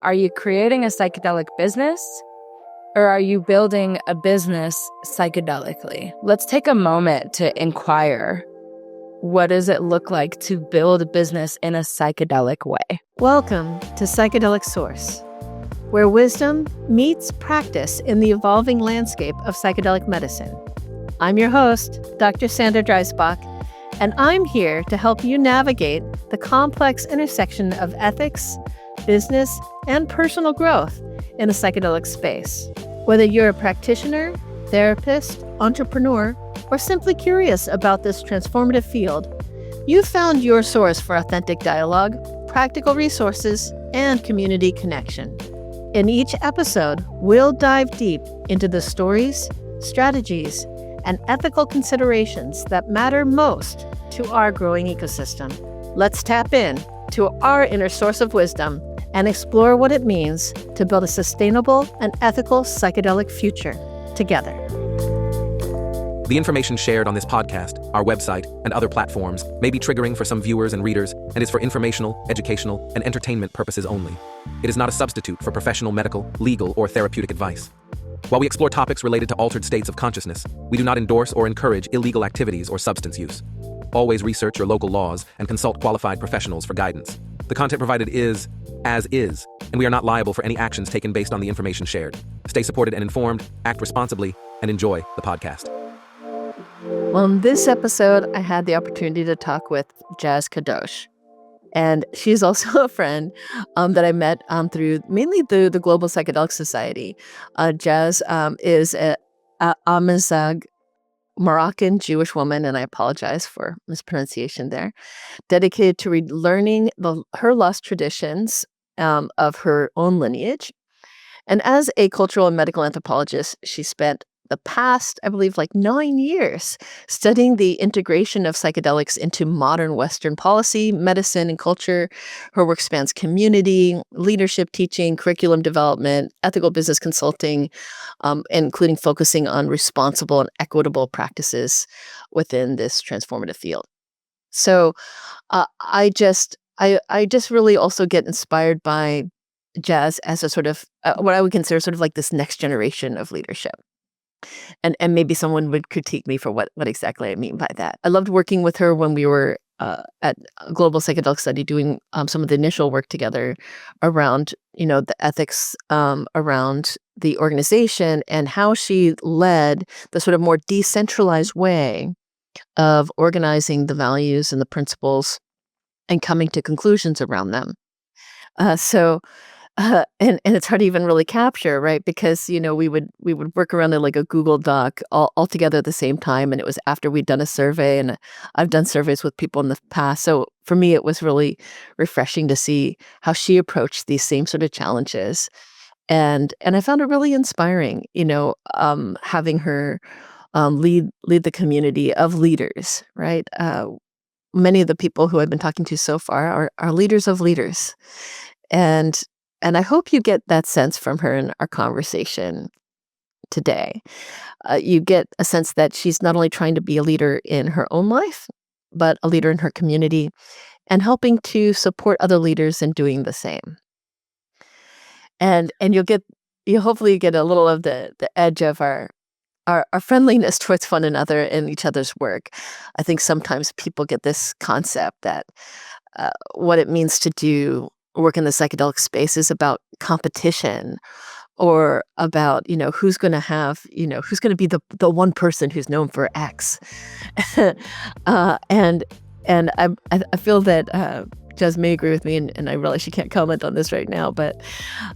Are you creating a psychedelic business, or are you building a business psychedelically? Let's take a moment to inquire. What does it look like to build a business in a psychedelic way? Welcome to Psychedelic Source, where wisdom meets practice in the evolving landscape of psychedelic medicine. I'm your host, Dr. Sandra Dreisbach, and I'm here to help you navigate the complex intersection of ethics, business, and personal growth in a psychedelic space. Whether you're a practitioner, therapist, entrepreneur, or simply curious about this transformative field, you've found your source for authentic dialogue, practical resources, and community connection. In each episode, we'll dive deep into the stories, strategies, and ethical considerations that matter most to our growing ecosystem. Let's tap in to our inner source of wisdom and explore what it means to build a sustainable and ethical psychedelic future together. The information shared on this podcast, our website, and other platforms may be triggering for some viewers and readers and is for informational, educational, and entertainment purposes only. It is not a substitute for professional medical, legal, or therapeutic advice. While we explore topics related to altered states of consciousness, we do not endorse or encourage illegal activities or substance use. Always research your local laws and consult qualified professionals for guidance. The content provided is, as is, and we are not liable for any actions taken based on the information shared. Stay supported and informed, act responsibly, and enjoy the podcast. Well, in this episode, I had the opportunity to talk with Jaz Cadoch. And she's also a friend that I met through mainly the Global Psychedelic Society. Jaz is a Amazigh Moroccan Jewish woman, and I apologize for mispronunciation there, dedicated to relearning her lost traditions of her own lineage. And as a cultural and medical anthropologist, she spent the past, I believe, 9 years studying the integration of psychedelics into modern Western policy, medicine, and culture. Her work spans community, leadership teaching, curriculum development, ethical business consulting, including focusing on responsible and equitable practices within this transformative field. So I just really also get inspired by Jaz as a sort of what I would consider sort of like this next generation of leadership. And maybe someone would critique me for what exactly I mean by that. I loved working with her when we were at Global Psychedelic Study doing some of the initial work together around, the ethics around the organization and how she led the sort of more decentralized way of organizing the values and the principles and coming to conclusions around them. And it's hard to even really capture, right? Because, we would work around in like a Google Doc all together at the same time. And it was after we'd done a survey, and I've done surveys with people in the past. So for me, it was really refreshing to see how she approached these same sort of challenges. And I found it really inspiring, having her lead the community of leaders, right? Many of the people who I've been talking to so far are leaders of leaders. And I hope you get that sense from her in our conversation today. You get a sense that she's not only trying to be a leader in her own life, but a leader in her community and helping to support other leaders in doing the same. And you'll hopefully get a little of the edge of our friendliness towards one another and each other's work. I think sometimes people get this concept that what it means to do work in the psychedelic space is about competition or about, who's going to be the one person who's known for X. And I feel that Jaz may agree with me, and I realize she can't comment on this right now, but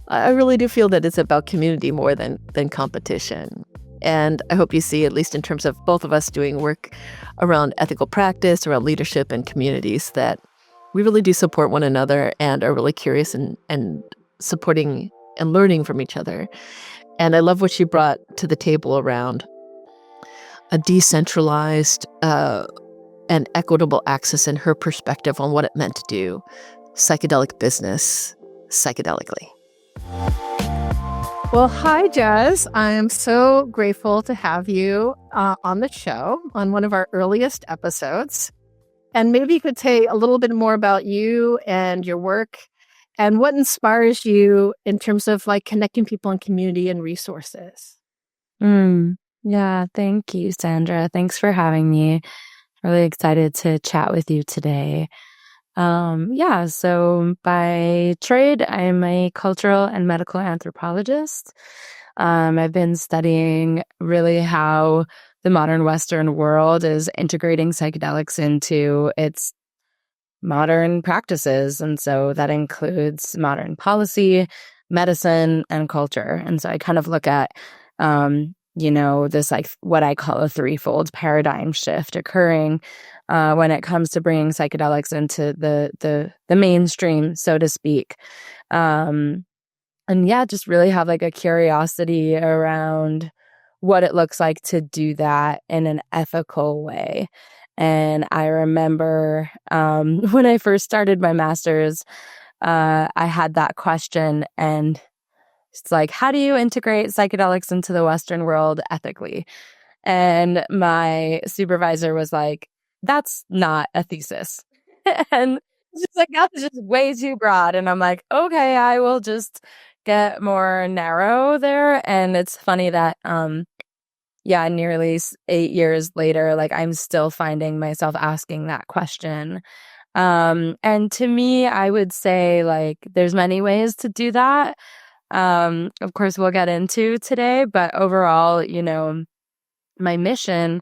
I really do feel that it's about community more than competition. And I hope you see, at least in terms of both of us doing work around ethical practice, around leadership and communities, that we really do support one another and are really curious and supporting and learning from each other. And I love what she brought to the table around a decentralized and equitable access in her perspective on what it meant to do psychedelic business psychedelically. Well, hi, Jaz. I am so grateful to have you on the show on one of our earliest episodes. And maybe you could say a little bit more about you and your work And what inspires you in terms of like connecting people in community and resources? Yeah, thank you, Sandra. Thanks for having me. Really excited to chat with you today. Yeah, so by trade, I'm a cultural and medical anthropologist. I've been studying really how the modern Western world is integrating psychedelics into its modern practices. And so that includes modern policy, medicine, and culture. And so I kind of look at, this like what I call a threefold paradigm shift occurring when it comes to bringing psychedelics into the mainstream, so to speak. And yeah, just really have like a curiosity around what it looks like to do that in an ethical way. And I remember when I first started my master's, I had that question, and it's like, how do you integrate psychedelics into the Western world ethically? And my supervisor was like, that's not a thesis. And she's like, that's just way too broad. And I'm like, okay, I will just get more narrow there. And it's funny that, nearly 8 years later, like I'm still finding myself asking that question. And to me, I would say like there's many ways to do that. Of course, we'll get into today, but overall, my mission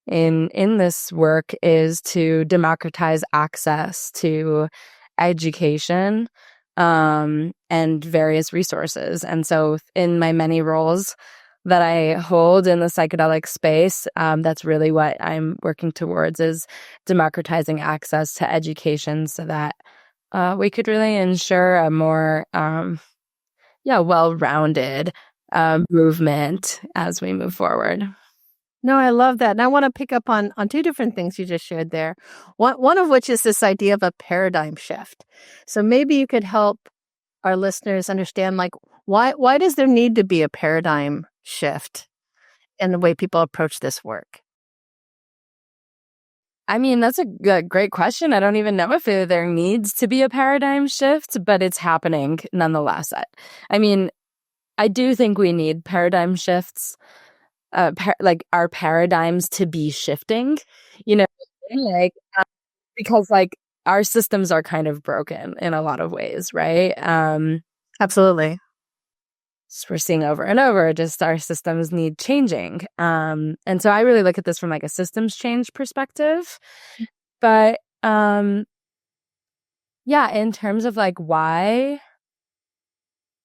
in this work is to democratize access to education and various resources. And so in my many roles that I hold in the psychedelic space, that's really what I'm working towards, is democratizing access to education so that we could really ensure a more well-rounded movement as we move forward. No, I love that. And I want to pick up on two different things you just shared there. One of which is this idea of a paradigm shift. So maybe you could help our listeners understand, like, why does there need to be a paradigm shift in the way people approach this work? I mean, that's a great question. I don't even know if there needs to be a paradigm shift, but it's happening nonetheless. I mean, I do think we need paradigm shifts. Like our paradigms to be shifting, because like our systems are kind of broken in a lot of ways, right? Absolutely. So we're seeing over and over, just our systems need changing. And so I really look at this from like a systems change perspective. But in terms of like why,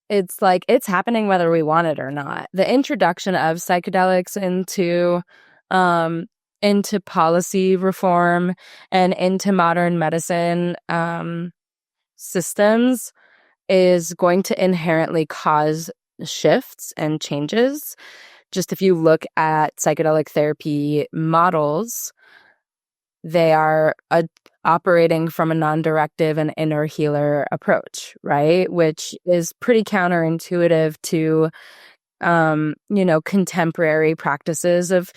it's like it's happening whether we want it or not. The introduction of psychedelics into policy reform and into modern medicine systems is going to inherently cause shifts and changes. Just if you look at psychedelic therapy models, they are operating from a non-directive and inner healer approach, right? Which is pretty counterintuitive to, contemporary practices of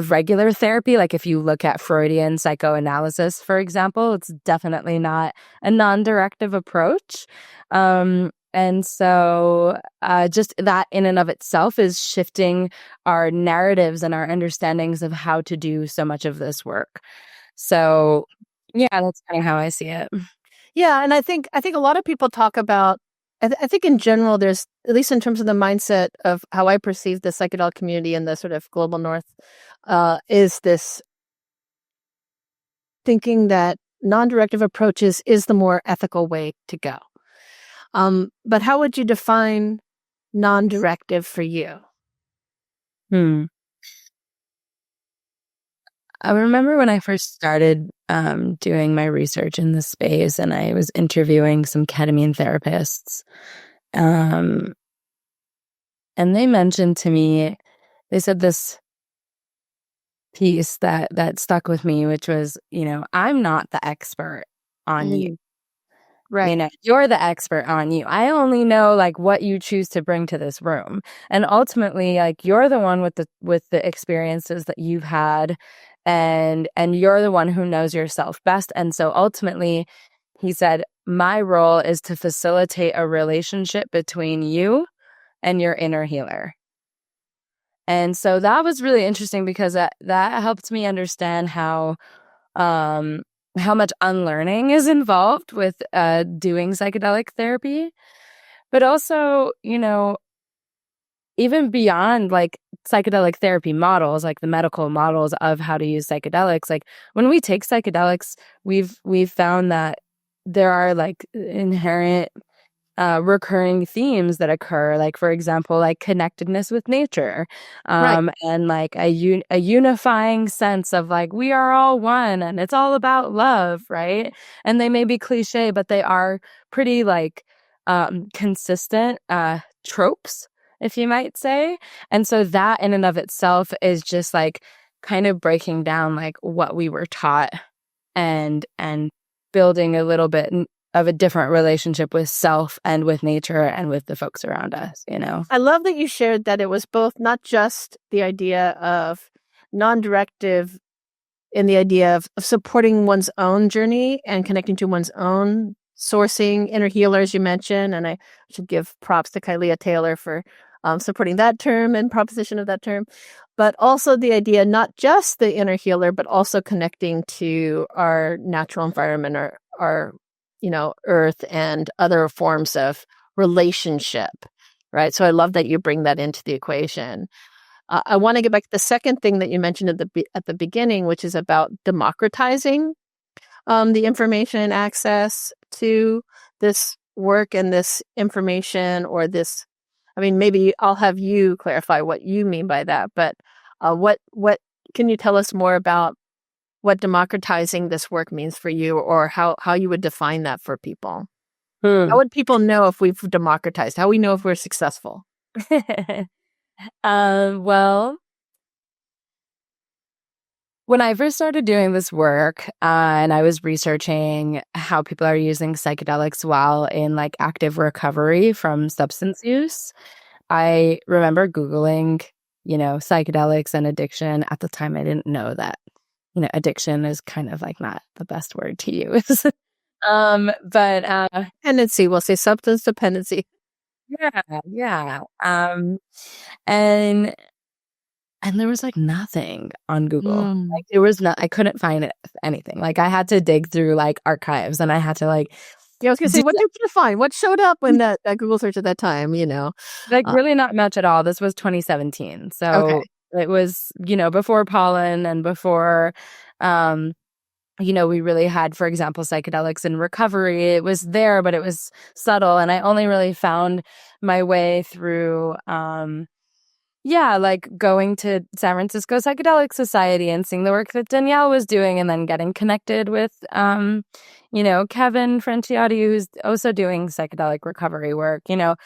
regular therapy. Like if you look at Freudian psychoanalysis, for example, it's definitely not a non-directive approach. And so just that in and of itself is shifting our narratives and our understandings of how to do so much of this work. So, yeah, that's kind of how I see it. Yeah, and I think a lot of people talk about, I think in general, there's, at least in terms of the mindset of how I perceive the psychedelic community in the sort of global north, is this thinking that non-directive approaches is the more ethical way to go. But how would you define non-directive for you? I remember when I first started doing my research in this space, and I was interviewing some ketamine therapists, and they mentioned to me, they said this piece that stuck with me, which was, I'm not the expert on you. Right. You're the expert on you. I only know like what you choose to bring to this room. And ultimately, like you're the one with the experiences that you've had, and you're the one who knows yourself best. And so ultimately, he said, my role is to facilitate a relationship between you and your inner healer. And so that was really interesting because that helped me understand how much unlearning is involved with doing psychedelic therapy. But also, even beyond like psychedelic therapy models, like the medical models of how to use psychedelics, like when we take psychedelics, we've found that there are like inherent recurring themes that occur, like for example, like connectedness with nature, Right. and like a unifying sense of like we are all one and it's all about love, right? And they may be cliche, but they are pretty like consistent tropes, if you might say. And so that in and of itself is just like kind of breaking down like what we were taught and building a little bit of a different relationship with self and with nature and with the folks around us, I love that you shared that it was both not just the idea of non-directive in the idea of supporting one's own journey and connecting to one's own sourcing, inner healers you mentioned. And I should give props to Kylea Taylor for supporting that term and proposition of that term. But also the idea, not just the inner healer, but also connecting to our natural environment, our earth and other forms of relationship, right? So I love that you bring that into the equation. I want to get back to the second thing that you mentioned at the beginning, which is about democratizing the information and access to this work and this information, or this. I mean, maybe I'll have you clarify what you mean by that. But what can you tell us more about what democratizing this work means for you, or how you would define that for people? How would people know if we've democratized? How we know if we're successful? Well, when I first started doing this work and I was researching how people are using psychedelics while in like active recovery from substance use, I remember Googling, psychedelics and addiction. At the time, I didn't know that, addiction is kind of like not the best word to use. But Dependency, we'll say substance dependency. yeah. And there was like nothing on Google. Like there was I couldn't find anything. Like I had to dig through like archives, and I had to like. Yeah, I was gonna say, what did you find? What showed up when that Google search at that time? Like really not much at all. This was 2017, so Okay. it was before pollen and before. We really had, for example, psychedelics in recovery. It was there, but it was subtle. And I only really found my way through, like going to San Francisco Psychedelic Society and seeing the work that Danielle was doing, and then getting connected with, Kevin Franciotti, who's also doing psychedelic recovery work, and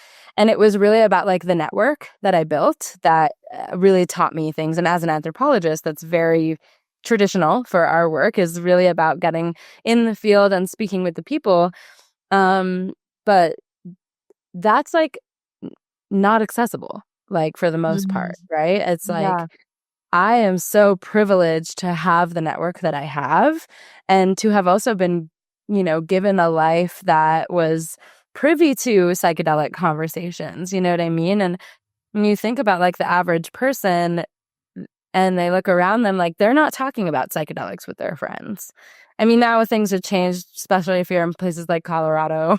it was really about like the network that I built that really taught me things. And as an anthropologist, that's very traditional for our work, is really about getting in the field and speaking with the people. But that's like not accessible, like for the most part, right? It's like, I am so privileged to have the network that I have, and to have also been, given a life that was privy to psychedelic conversations, you know what I mean? And when you think about like the average person, and they look around them, like they're not talking about psychedelics with their friends. I mean, now things have changed, especially if you're in places like Colorado.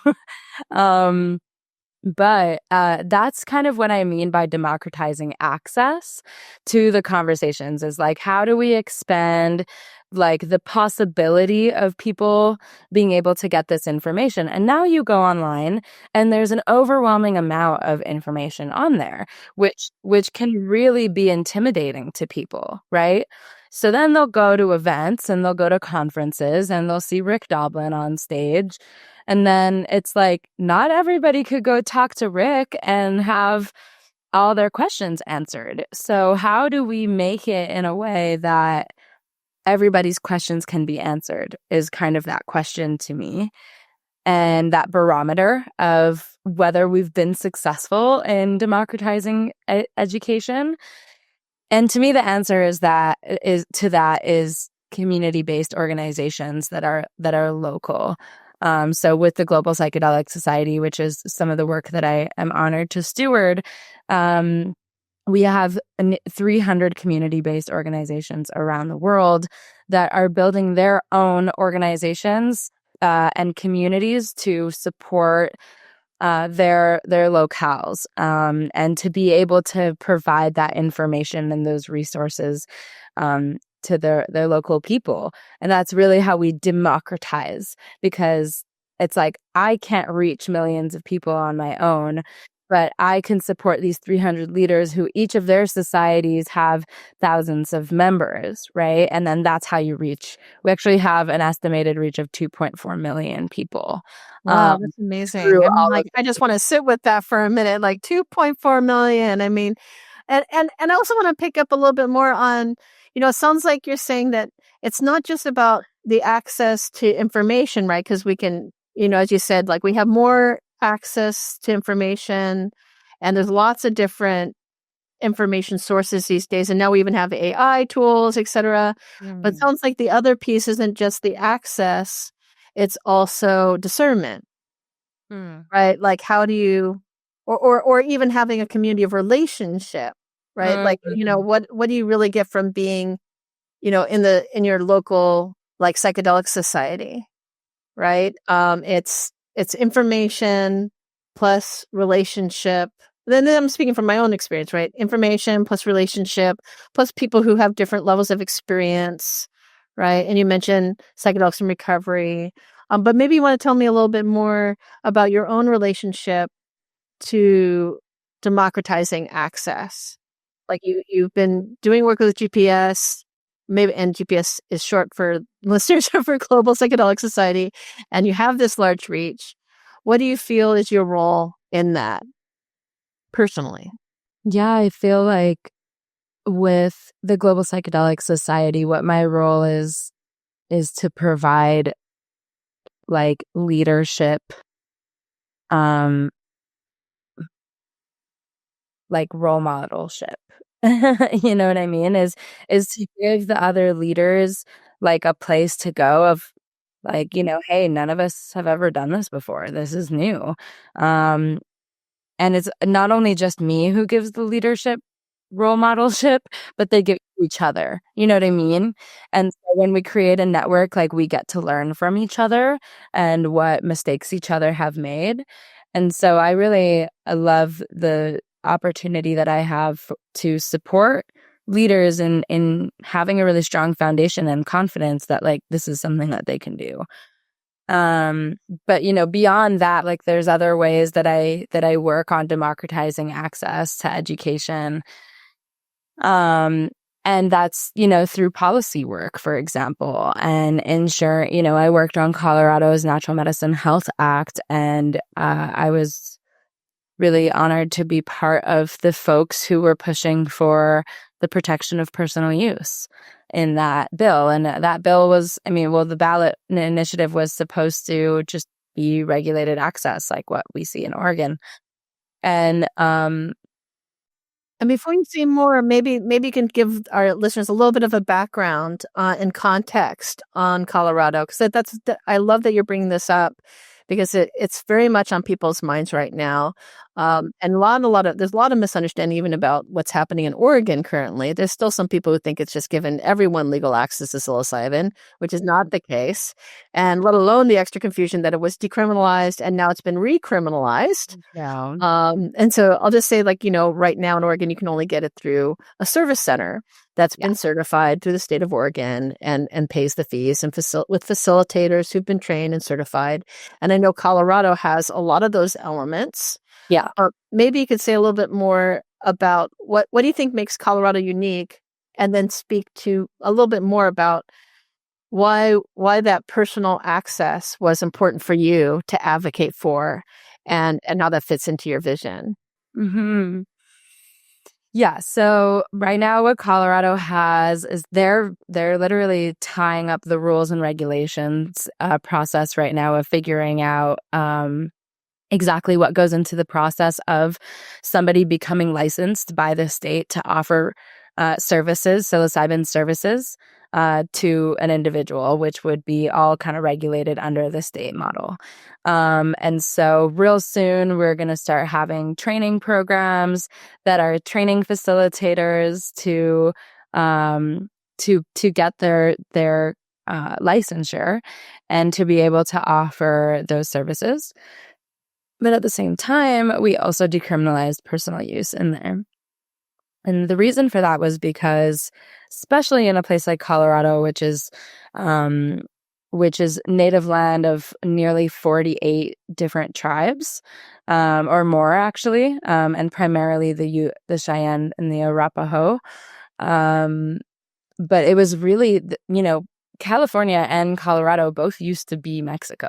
But that's kind of what I mean by democratizing access to the conversations, is like, how do we expand like the possibility of people being able to get this information? And now you go online and there's an overwhelming amount of information on there, which can really be intimidating to people, right? So then they'll go to events and they'll go to conferences and they'll see Rick Doblin on stage. And then it's like, not everybody could go talk to Rick and have all their questions answered. So how do we make it in a way that everybody's questions can be answered, is kind of that question to me. And that barometer of whether we've been successful in democratizing education. And to me, the answer is community-based organizations that are local. So with the Global Psychedelic Society, which is some of the work that I am honored to steward, we have 300 community-based organizations around the world that are building their own organizations and communities to support their locales, and to be able to provide that information and those resources to their local people. And that's really how we democratize, because it's like, I can't reach millions of people on my own, but I can support these 300 leaders who each of their societies have thousands of members, right? And then that's how you reach. We actually have an estimated reach of 2.4 million people. Wow, that's amazing. through I'm all like, of I just want to sit with that for a minute. Like 2.4 million. I mean, and I also want to pick up a little bit more on, it sounds like you're saying that it's not just about the access to information, right? Because we can, as you said, like we have more access to information, and there's lots of different information sources these days. And now we even have AI tools, et cetera. But it sounds like the other piece isn't just the access, it's also discernment, right? Like how do you, or even having a community of relationship, right? Like, what do you really get from being, in your local, like psychedelic society, right? It's information plus relationship. Then I'm speaking from my own experience, right? Information plus relationship plus people who have different levels of experience, right? And you mentioned psychedelics and recovery. But maybe you want to tell me a little bit more about your own relationship to democratizing access. Like you've been doing work with GPS, maybe, and GPS is short for listeners for Global Psychedelic Society, and you have this large reach. What do you feel is your role in that personally? Yeah, I feel like with the Global Psychedelic Society, what my role is to provide like leadership, like role modelship. You know what I mean? Is to give the other leaders like a place to go of like, hey, none of us have ever done this before. This is new. And it's not only just me who gives the leadership role modelship, but they give each other. You know what I mean? And so when we create a network, like we get to learn from each other and what mistakes each other have made. And so I love the opportunity that I have to support leaders in having a really strong foundation and confidence that like this is something that they can do. But beyond that, like there's other ways that I work on democratizing access to education. And that's, through policy work, for example, and I worked on Colorado's Natural Medicine Health Act, and I was really honored to be part of the folks who were pushing for the protection of personal use in that bill. And that bill was, the ballot initiative was supposed to just be regulated access, like what we see in Oregon. And before you say more, maybe you can give our listeners a little bit of a background and context on Colorado, because I love that you're bringing this up, because it's very much on people's minds right now. And there's a lot of misunderstanding even about what's happening in Oregon currently. There's still some people who think it's just given everyone legal access to psilocybin, which is not the case. And let alone the extra confusion that it was decriminalized and now it's been recriminalized. yeah. And so I'll just say, like, right now in Oregon, you can only get it through a service center that's been certified through the state of Oregon and pays the fees, and with facilitators who've been trained and certified. And I know Colorado has a lot of those elements. Yeah. Maybe you could say a little bit more about what do you think makes Colorado unique, and then speak to a little bit more about why that personal access was important for you to advocate for, and how that fits into your vision. Mm-hmm. Yeah. So right now what Colorado has is they're literally tying up the rules and regulations process right now of figuring out exactly what goes into the process of somebody becoming licensed by the state to offer services, psilocybin services. to an individual, which would be all kind of regulated under the state model. And so real soon, we're going to start having training programs that are training facilitators to get their licensure and to be able to offer those services. But at the same time, we also decriminalized personal use in there. And the reason for that was because, especially in a place like Colorado, which is native land of nearly 48 different tribes, or more actually, and primarily the Cheyenne and the Arapaho. But it was really, California and Colorado both used to be Mexico.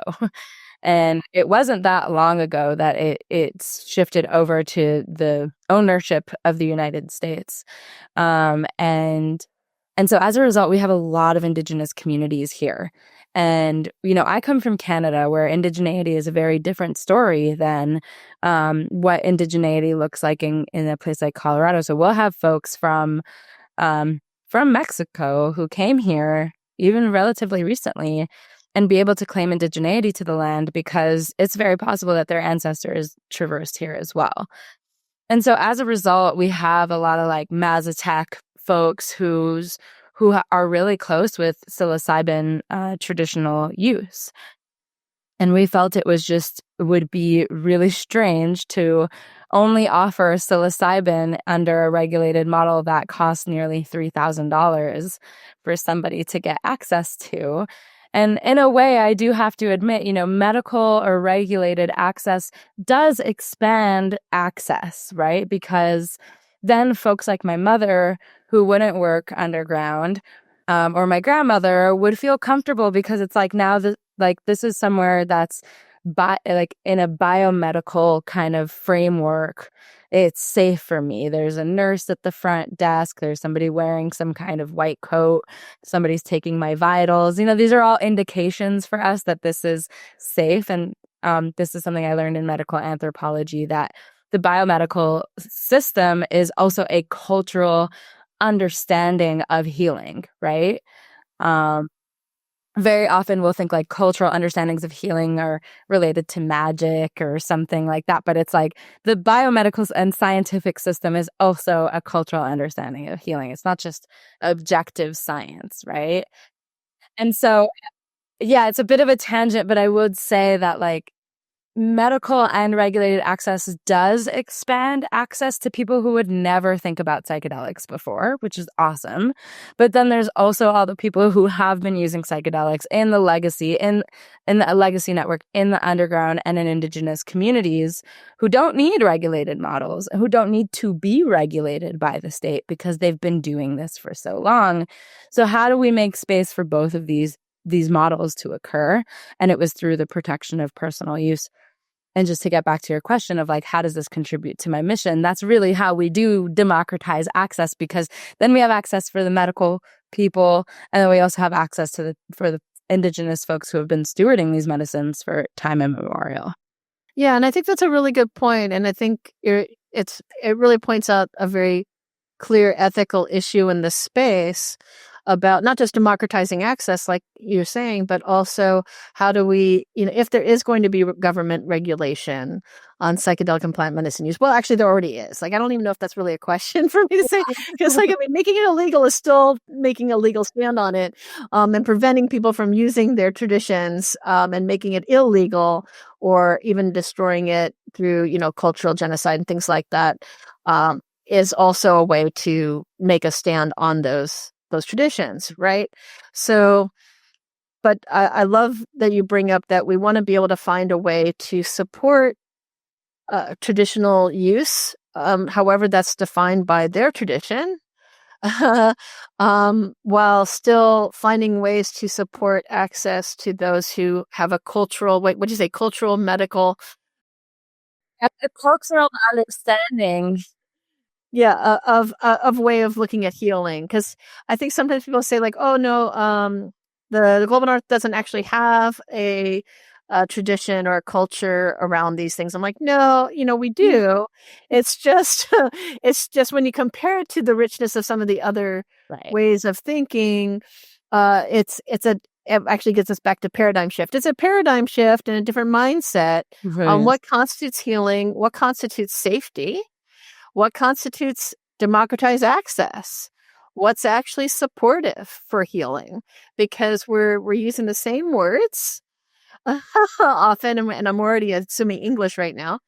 And it wasn't that long ago that it shifted over to the ownership of the United States. And so as a result, we have a lot of Indigenous communities here. And, I come from Canada, where indigeneity is a very different story than what indigeneity looks like in a place like Colorado. So we'll have folks from Mexico who came here even relatively recently and be able to claim indigeneity to the land because it's very possible that their ancestors traversed here as well. And so as a result, we have a lot of like Mazatec folks who are really close with psilocybin traditional use. And we felt it would be really strange to only offer psilocybin under a regulated model that costs nearly $3,000 for somebody to get access to. And in a way, I do have to admit, medical or regulated access does expand access, right? Because then folks like my mother, who wouldn't work underground, or my grandmother, would feel comfortable because it's like now this is somewhere that's in a biomedical kind of framework. It's safe for me. There's a nurse at the front desk. There's somebody wearing some kind of white coat. Somebody's taking my vitals. These are all indications for us that this is safe. And this is something I learned in medical anthropology, that the biomedical system is also a cultural understanding of healing, right? Very often we'll think like cultural understandings of healing are related to magic or something like that. But it's like the biomedical and scientific system is also a cultural understanding of healing. It's not just objective science, right? And so, yeah, it's a bit of a tangent, but I would say that like medical and regulated access does expand access to people who would never think about psychedelics before, which is awesome. But then there's also all the people who have been using psychedelics in the legacy, in the legacy network, in the underground, and in Indigenous communities who don't need regulated models, who don't need to be regulated by the state because they've been doing this for so long. So how do we make space for both of these models to occur? And it was through the protection of personal use. And just to get back to your question of like, how does this contribute to my mission? That's really how we do democratize access, because then we have access for the medical people, and then we also have access for the Indigenous folks who have been stewarding these medicines for time immemorial. Yeah, and I think that's a really good point. And I think it really points out a very clear ethical issue in this space about not just democratizing access, like you're saying, but also how do we, if there is going to be government regulation on psychedelic and plant medicine use, well, actually there already is. Like, I don't even know if that's really a question for me to say, because making it illegal is still making a legal stand on it, and preventing people from using their traditions, and making it illegal, or even destroying it through, cultural genocide and things like that, is also a way to make a stand on those traditions, right? So, but I love that you bring up that we want to be able to find a way to support traditional use, however that's defined by their tradition, while still finding ways to support access to those who have a cultural, what do you say, cultural, medical, a cultural understanding. Yeah, of way of looking at healing. Because I think sometimes people say like, oh no, the global north doesn't actually have a tradition or a culture around these things. I'm like, no, we do. It's just when you compare it to the richness of some of the other ways of thinking, it actually gets us back to paradigm shift. It's a paradigm shift and a different mindset on what constitutes healing, what constitutes safety, what constitutes democratized access, what's actually supportive for healing, because we're using the same words often, and I'm already assuming English right now.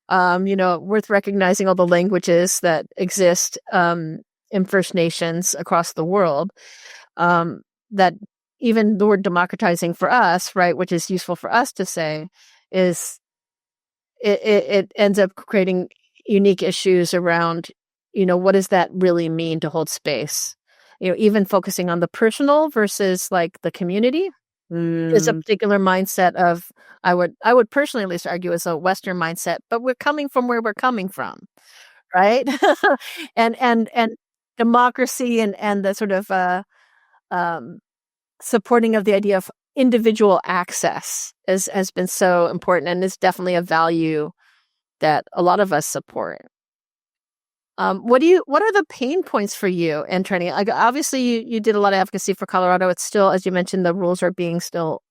Worth recognizing all the languages that exist in First Nations across the world. That even the word democratizing for us, right, which is useful for us to say, is it ends up creating unique issues around, what does that really mean to hold space? Even focusing on the personal versus like the community is a particular mindset of, I would personally at least argue is a Western mindset, but we're coming from where we're coming from, right? and democracy and the sort of supporting of the idea of individual access has been so important, and is definitely a value that a lot of us support. What are the pain points for you in training? Like, obviously you did a lot of advocacy for Colorado. It's still, as you mentioned, the rules are being still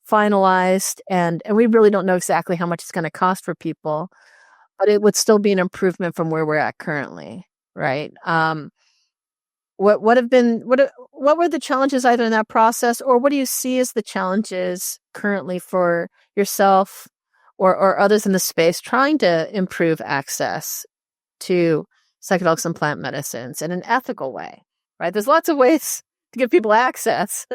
finalized, and we really don't know exactly how much it's going to cost for people, but it would still be an improvement from where we're at currently, right? What were the challenges either in that process, or what do you see as the challenges currently for yourself or others in the space trying to improve access to psychedelics and plant medicines in an ethical way, right? There's lots of ways to give people access,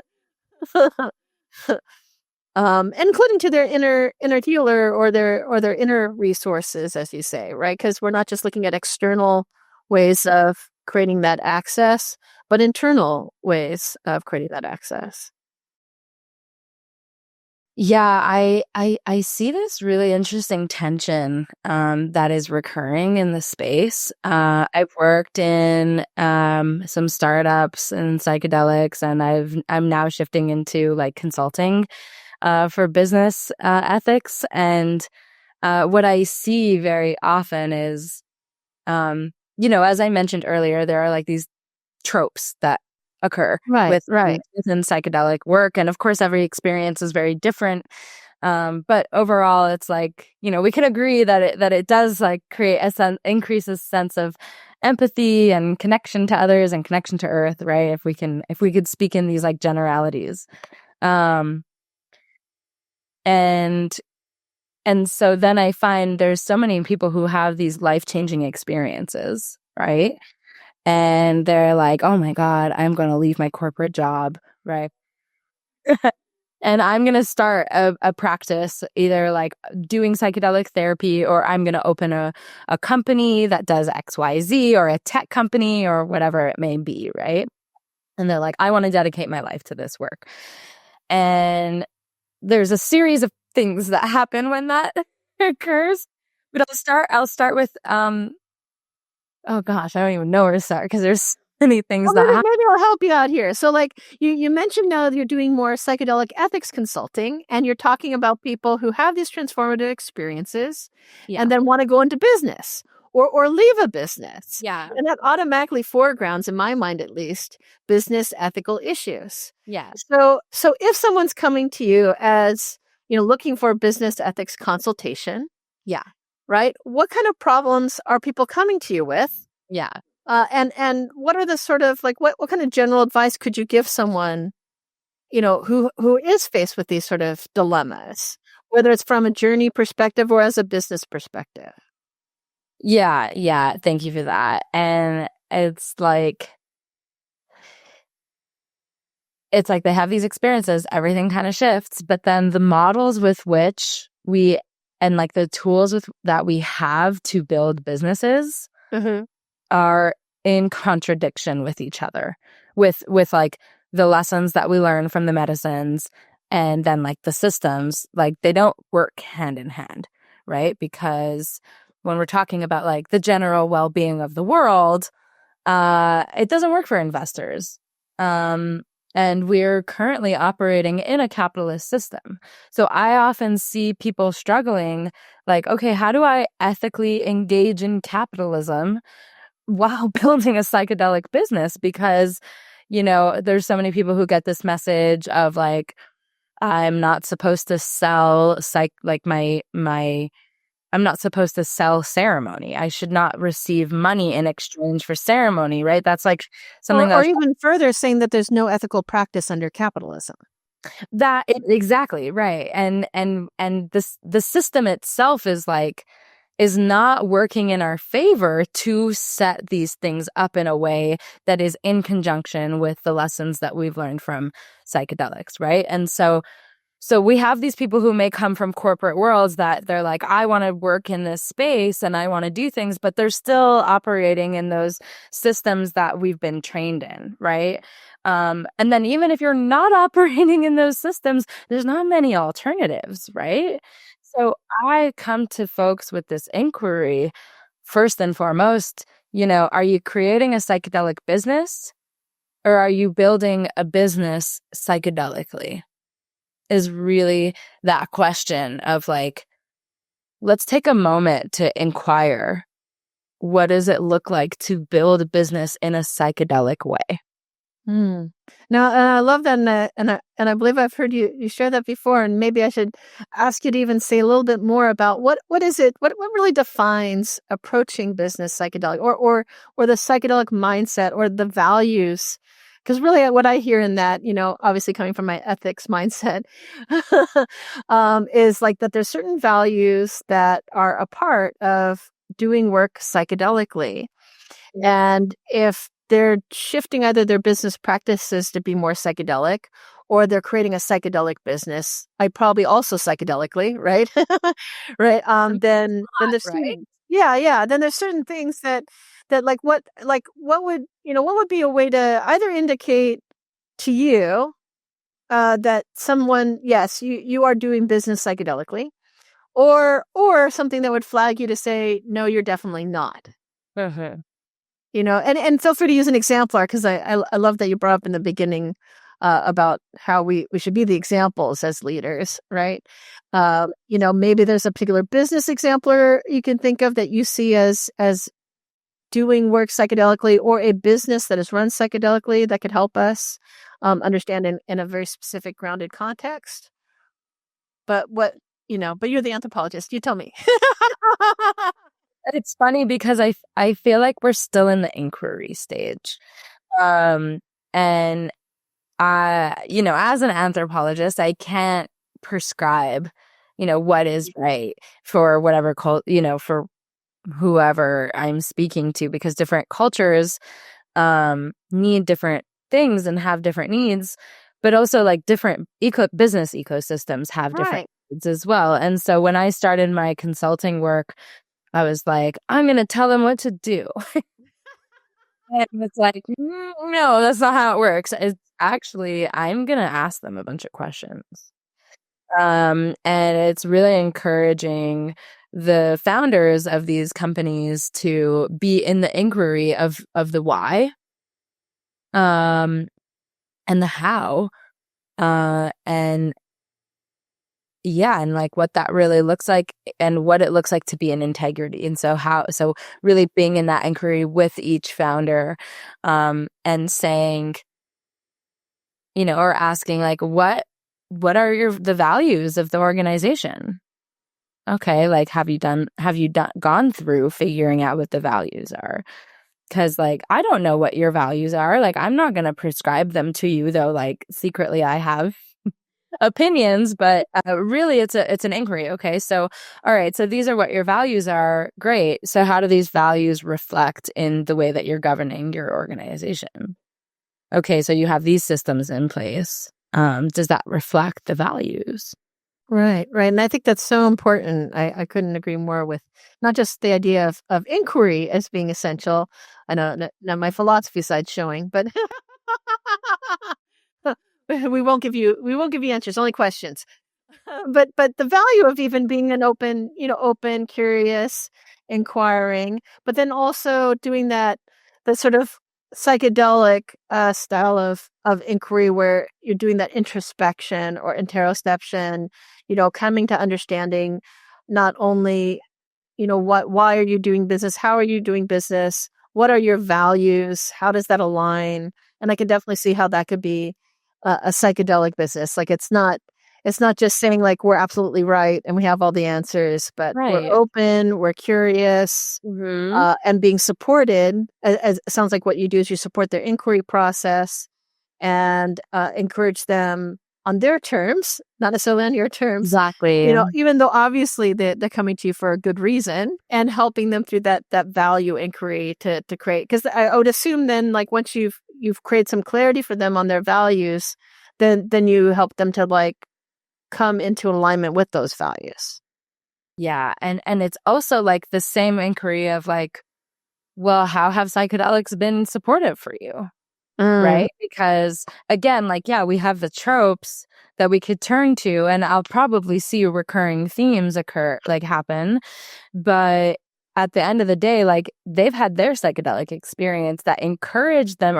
including to their inner healer or their inner resources, as you say, right? Because we're not just looking at external ways of creating that access, but internal ways of creating that access. Yeah, I see this really interesting tension that is recurring in the space. I've worked in some startups and psychedelics, and I'm now shifting into like consulting for business ethics. And what I see very often is, as I mentioned earlier, there are like these tropes that occur within psychedelic work. And of course, every experience is very different. But overall, it's like, we can agree that it does like create increase a sense of empathy and connection to others and connection to earth, right? If we could speak in these like generalities. And so then I find there's so many people who have these life-changing experiences, right? And they're like, oh my God, I'm going to leave my corporate job, right? And I'm going to start a practice, either like doing psychedelic therapy, or I'm going to open a company that does XYZ, or a tech company, or whatever it may be, right? And they're like, I want to dedicate my life to this work. And there's a series of things that happen when that occurs. But I'll start with oh gosh, I don't even know where to start because there's so many things that happen. Maybe I'll help you out here. So like you mentioned now that you're doing more psychedelic ethics consulting, and you're talking about people who have these transformative experiences and then want to go into business or leave a business. Yeah. And that automatically foregrounds, in my mind at least, business ethical issues. Yeah. So if someone's coming to you as, looking for a business ethics consultation. Yeah. Right? What kind of problems are people coming to you with? Yeah. And what are the sort of like what kind of general advice could you give someone, who is faced with these sort of dilemmas, whether it's from a journey perspective or as a business perspective? Yeah. Thank you for that. And it's like they have these experiences, everything kind of shifts, but then the models with which and like the tools that we have to build businesses are in contradiction with each other, with like the lessons that we learn from the medicines, and then like the systems, like they don't work hand in hand, right? Because when we're talking about like the general well-being of the world, it doesn't work for investors. And we're currently operating in a capitalist system. So I often see people struggling, like, okay, how do I ethically engage in capitalism while building a psychedelic business? Because, There's so many people who get this message of like, I'm not supposed to sell I'm not supposed to sell ceremony. I should not receive money in exchange for ceremony, right? That's like something or even further saying that there's no ethical practice under capitalism. Exactly, right. And the system itself is not working in our favor to set these things up in a way that is in conjunction with the lessons that we've learned from psychedelics, right? And so we have these people who may come from corporate worlds that they're like, I want to work in this space and I want to do things, but they're still operating in those systems that we've been trained in, right? And then even if you're not operating in those systems, there's not many alternatives, right? So I come to folks with this inquiry, first and foremost, are you creating a psychedelic business or are you building a business psychedelically? Is really that question of like, let's take a moment to inquire, what does it look like to build a business in a psychedelic way? Now, I love that, and I believe I've heard you share that before, and maybe I should ask you to even say a little bit more about what is it, what really defines approaching business psychedelic, or the psychedelic mindset, or the values. Because really what I hear in that, obviously coming from my ethics mindset, is like that there's certain values that are a part of doing work psychedelically. And if they're shifting either their business practices to be more psychedelic, or they're creating a psychedelic business, I probably also psychedelically, right? Right. Then there's right? Yeah. Then there's certain things that what would be a way to either indicate to you that someone, yes, you are doing business psychedelically, or something that would flag you to say, no, you're definitely not. And feel free to use an exemplar, because I love that you brought up in the beginning about how we should be the examples as leaders, right? Maybe there's a particular business exemplar you can think of that you see as doing work psychedelically, or a business that is run psychedelically that could help us understand in a very specific grounded context. But but you're the anthropologist. You tell me. It's funny because I feel like we're still in the inquiry stage. And as an anthropologist, I can't prescribe, what is right for whatever for whoever I'm speaking to, because different cultures need different things and have different needs, but also like different business ecosystems have different needs as well. And so when I started my consulting work, I was like, I'm going to tell them what to do. And it's like, no, that's not how it works. It's actually, I'm going to ask them a bunch of questions. And it's really encouraging the founders of these companies to be in the inquiry of the why, and the how, and like what that really looks like and what it looks like to be in integrity. And so really being in that inquiry with each founder, and saying, or asking like, what are the values of the organization? Okay, like have you gone through figuring out what the values are? Because like I don't know what your values are. Like I'm not going to prescribe them to you, though. Like secretly, I have opinions, but really, it's an inquiry. Okay, so all right, so these are what your values are. Great. So how do these values reflect in the way that you're governing your organization? Okay, so you have these systems in place. Does that reflect the values? Right. And I think that's so important. I couldn't agree more with not just the idea of inquiry as being essential. I know now my philosophy side's showing, but we won't give you answers, only questions. But the value of even being an open, curious, inquiring, but then also doing the sort of psychedelic style of inquiry where you're doing that introspection or interoception, coming to understanding not only, why are you doing business? How are you doing business? What are your values? How does that align? And I can definitely see how that could be a psychedelic business. Like it's not just saying like we're absolutely right and we have all the answers, but we're open, we're curious, and being supported. As it sounds like what you do is you support their inquiry process and encourage them on their terms, not necessarily on your terms. Exactly. You know, even though obviously they're coming to you for a good reason, and helping them through that value inquiry to create. Because I would assume then, like once you've created some clarity for them on their values, then you help them to like come into alignment with those values. Yeah, and it's also like the same inquiry of like, well, how have psychedelics been supportive for you? Right? Because again, like, yeah, we have the tropes that we could turn to, and I'll probably see recurring themes happen. But at the end of the day, like they've had their psychedelic experience that encouraged them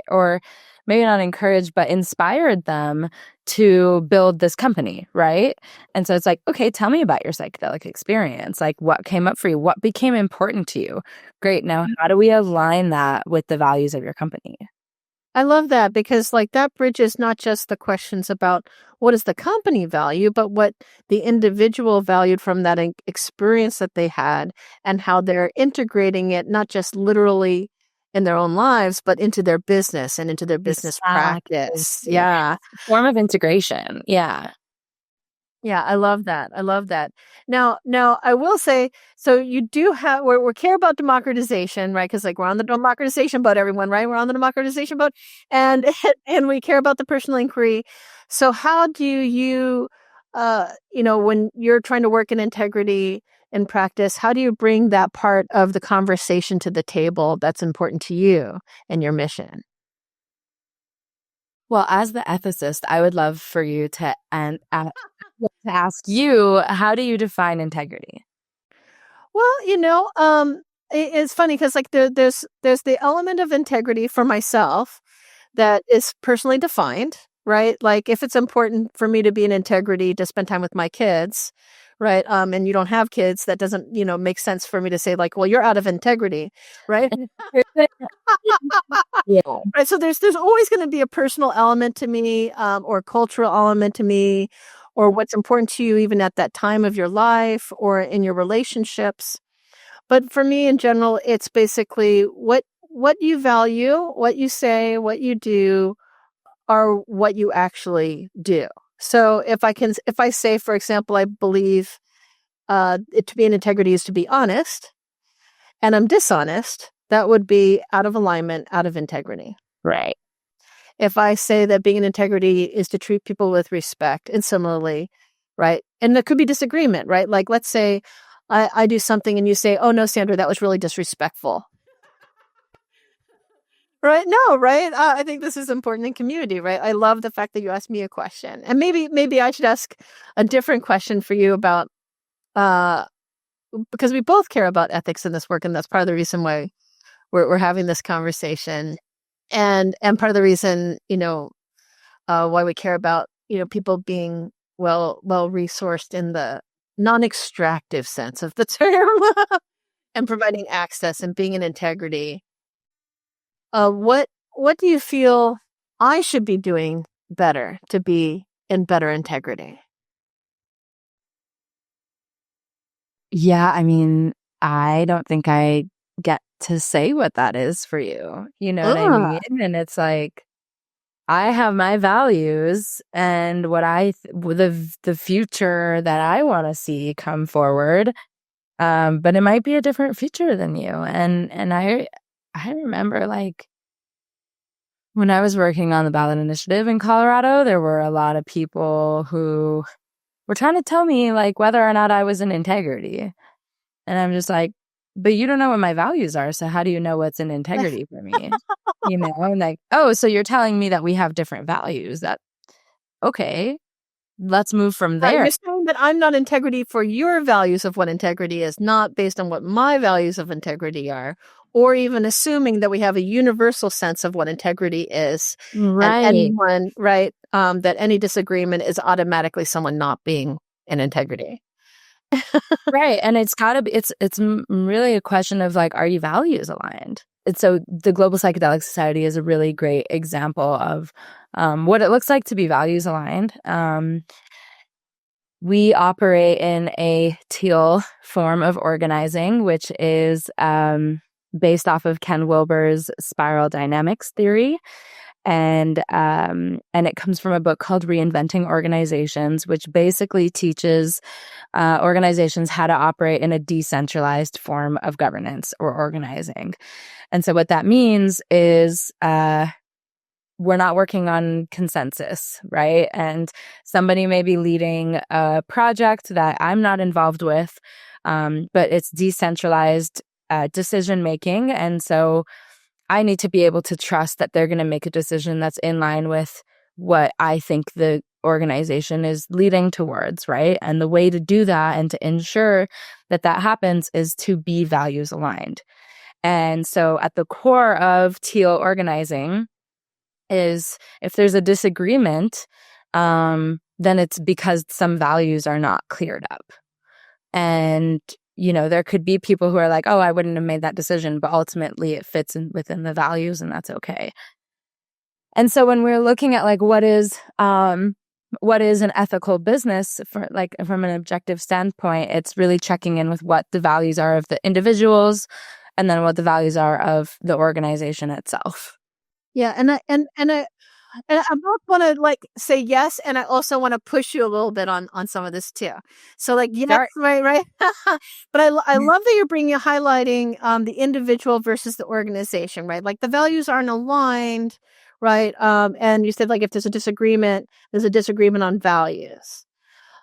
or maybe not encouraged, but inspired them to build this company, right? And so it's like, okay, tell me about your psychedelic experience. Like what came up for you? What became important to you? Great. Now, how do we align that with the values of your company? I love that because like that bridges not just the questions about what is the company value, but what the individual valued from that experience that they had and how they're integrating it, not just literally in their own lives, but into their business and into their business practice. Yeah. Form of integration. Yeah. Yeah, I love that. I love that. Now, I will say, so you do have, we care about democratization, right? Because like we're on the democratization boat, everyone, right? We're on the democratization boat, and and we care about the personal inquiry. So how do you, when you're trying to work in integrity in practice, how do you bring that part of the conversation to the table that's important to you and your mission? Well, as the ethicist, I would love for you to ask you, how do you define integrity? Well, it's funny because like there's the element of integrity for myself that is personally defined, right? Like if it's important for me to be in integrity to spend time with my kids, right? And you don't have kids, that doesn't, make sense for me to say like, well, you're out of integrity, right? Yeah. Right. So there's always going to be a personal element to me, or cultural element to me, or what's important to you even at that time of your life or in your relationships. But for me in general, it's basically what you value, what you say, what you do, are what you actually do. So if I say, for example, I believe it to be in integrity is to be honest, and I'm dishonest, that would be out of alignment, out of integrity. Right. If I say that being in integrity is to treat people with respect, and similarly, right? And there could be disagreement, right? Like, let's say I do something and you say, oh, no, Sandra, that was really disrespectful. Right? No, right? I think this is important in community, right? I love the fact that you asked me a question. And maybe I should ask a different question for you about, because we both care about ethics in this work, and that's part of the reason why we're having this conversation. And part of the reason, why we care about, people being well resourced in the non-extractive sense of the term and providing access and being in integrity. What do you feel I should be doing better to be in better integrity? Yeah, I mean, I don't think I get to say what that is for you. You know what I mean? And it's like, I have my values and what the future that I want to see come forward. But it might be a different future than you. And I remember like when I was working on the ballot initiative in Colorado, there were a lot of people who were trying to tell me like whether or not I was in integrity. And I'm just like, but you don't know what my values are. So how do you know what's in integrity for me? And like, oh, so you're telling me that we have different values. Okay, let's move from there. You're saying that I'm not integrity for your values of what integrity is, not based on what my values of integrity are, or even assuming that we have a universal sense of what integrity is. Right. And anyone, right, that any disagreement is automatically someone not being in integrity. Right. And it's really a question of like, are you values aligned? so the Global Psychedelic Society is a really great example of what it looks like to be values aligned. We operate in a teal form of organizing, which is based off of Ken Wilber's spiral dynamics theory. And it comes from a book called Reinventing Organizations, which basically teaches organizations how to operate in a decentralized form of governance or organizing. And so what that means is we're not working on consensus, right? And somebody may be leading a project that I'm not involved with, but it's decentralized decision making. And so I need to be able to trust that they're going to make a decision that's in line with what I think the organization is leading towards, right? And the way to do that and to ensure that that happens is to be values aligned. And so at the core of teal organizing is if there's a disagreement, then it's because some values are not cleared up. And there could be people who are like, oh, I wouldn't have made that decision, but ultimately it fits within the values and that's okay. And so when we're looking at like what is an ethical business from an objective standpoint, it's really checking in with what the values are of the individuals and then what the values are of the organization itself. Yeah, and I both want to say yes, and I also want to push you a little bit on some of this too. So yes, right. But I love that you're highlighting the individual versus the organization, right? Like the values aren't aligned, right? And you said if there's a disagreement on values.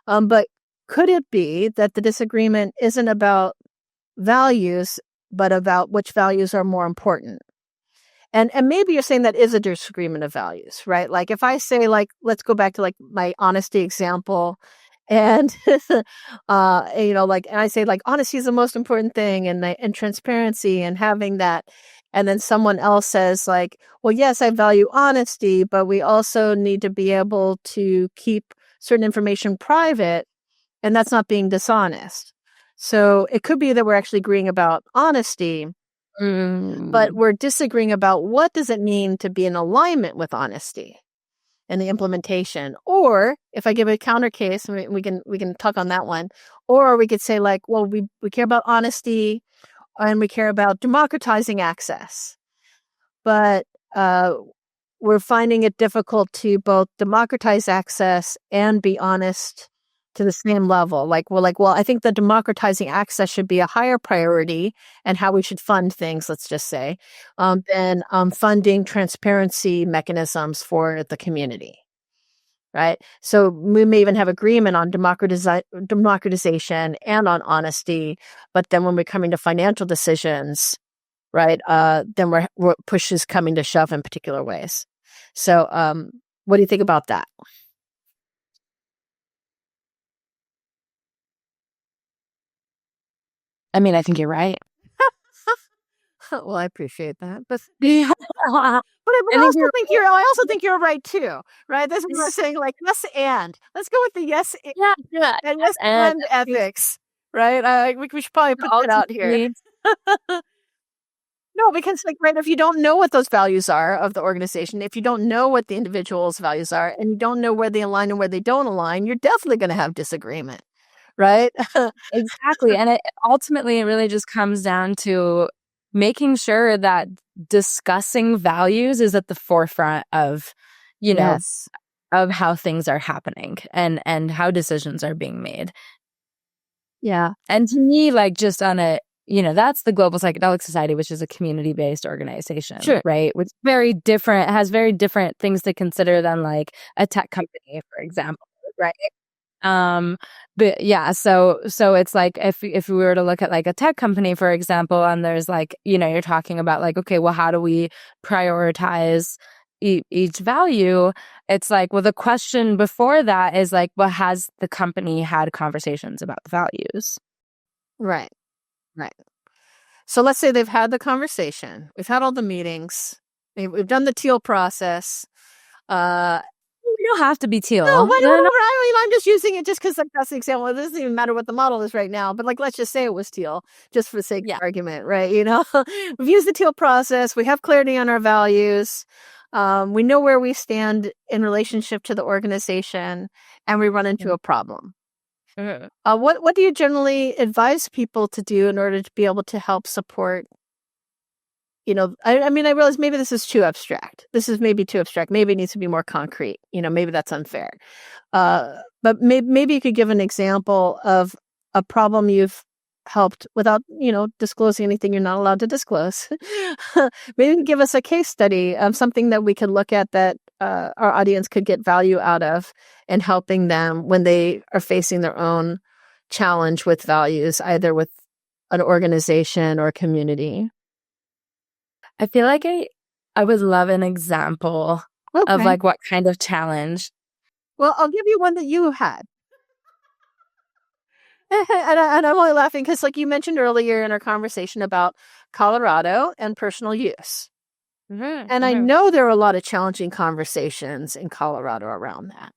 But could it be that the disagreement isn't about values, but about which values are more important? And maybe you're saying that is a disagreement of values, right? Like if I say let's go back to my honesty example, and and I say honesty is the most important thing, and transparency and having that, and then someone else says well, yes, I value honesty, but we also need to be able to keep certain information private, and that's not being dishonest. So it could be that we're actually agreeing about honesty. But we're disagreeing about what does it mean to be in alignment with honesty and the implementation. Or if I give a counter case, we can talk on that one. Or we could say well, we care about honesty and we care about democratizing access. But we're finding it difficult to both democratize access and be honest to the same level. Well, I think the democratizing access should be a higher priority and how we should fund things, let's just say, than funding transparency mechanisms for the community, right? So we may even have agreement on democratization and on honesty, but then when we're coming to financial decisions, right, then we're push is coming to shove in particular ways. So what do you think about that? I mean, I think you're right. Well, I appreciate that, but Yeah. I also think you're right too, right? That's what I'm saying. Yes, and let's go with the yes, yeah, and yes, and ethics, right? We should probably put that out here. No, because right, if you don't know what those values are of the organization, if you don't know what the individual's values are, and you don't know where they align and where they don't align, you're definitely going to have disagreement, right? Exactly. And ultimately, it really just comes down to making sure that discussing values is at the forefront of, Yes. of how things are happening and how decisions are being made. Yeah. And to me, just on a, that's the Global Psychedelic Society, which is a community-based organization, Sure. right? Which is very different, has very different things to consider than a tech company, for example, right? But yeah, so it's if we were to look at a tech company, for example, and there's you're talking about okay, well, how do we prioritize each value? It's well, the question before that is well, has the company had conversations about the values? Right. So let's say they've had the conversation. We've had all the meetings. We've done the teal process. You don't have to be teal. No, No, no. I'm just using it just because that's the example. It doesn't even matter what the model is right now. But like, let's just say it was teal, just for the sake Yeah. of argument, right? We've used the teal process. We have clarity on our values. We know where we stand in relationship to the organization, and we run into a problem. Mhm. What do you generally advise people to do in order to be able to help support? I mean, I realize maybe this is too abstract. This is maybe too abstract. Maybe it needs to be more concrete. Maybe that's unfair. But maybe you could give an example of a problem you've helped without, disclosing anything you're not allowed to disclose. Maybe give us a case study of something that we could look at that our audience could get value out of in helping them when they are facing their own challenge with values, either with an organization or a community. I feel like I would love an example of Okay. like what kind of challenge. Well, I'll give you one that you had. and I'm only laughing because, like you mentioned earlier in our conversation about Colorado and personal use. And I know there are a lot of challenging conversations in Colorado around that.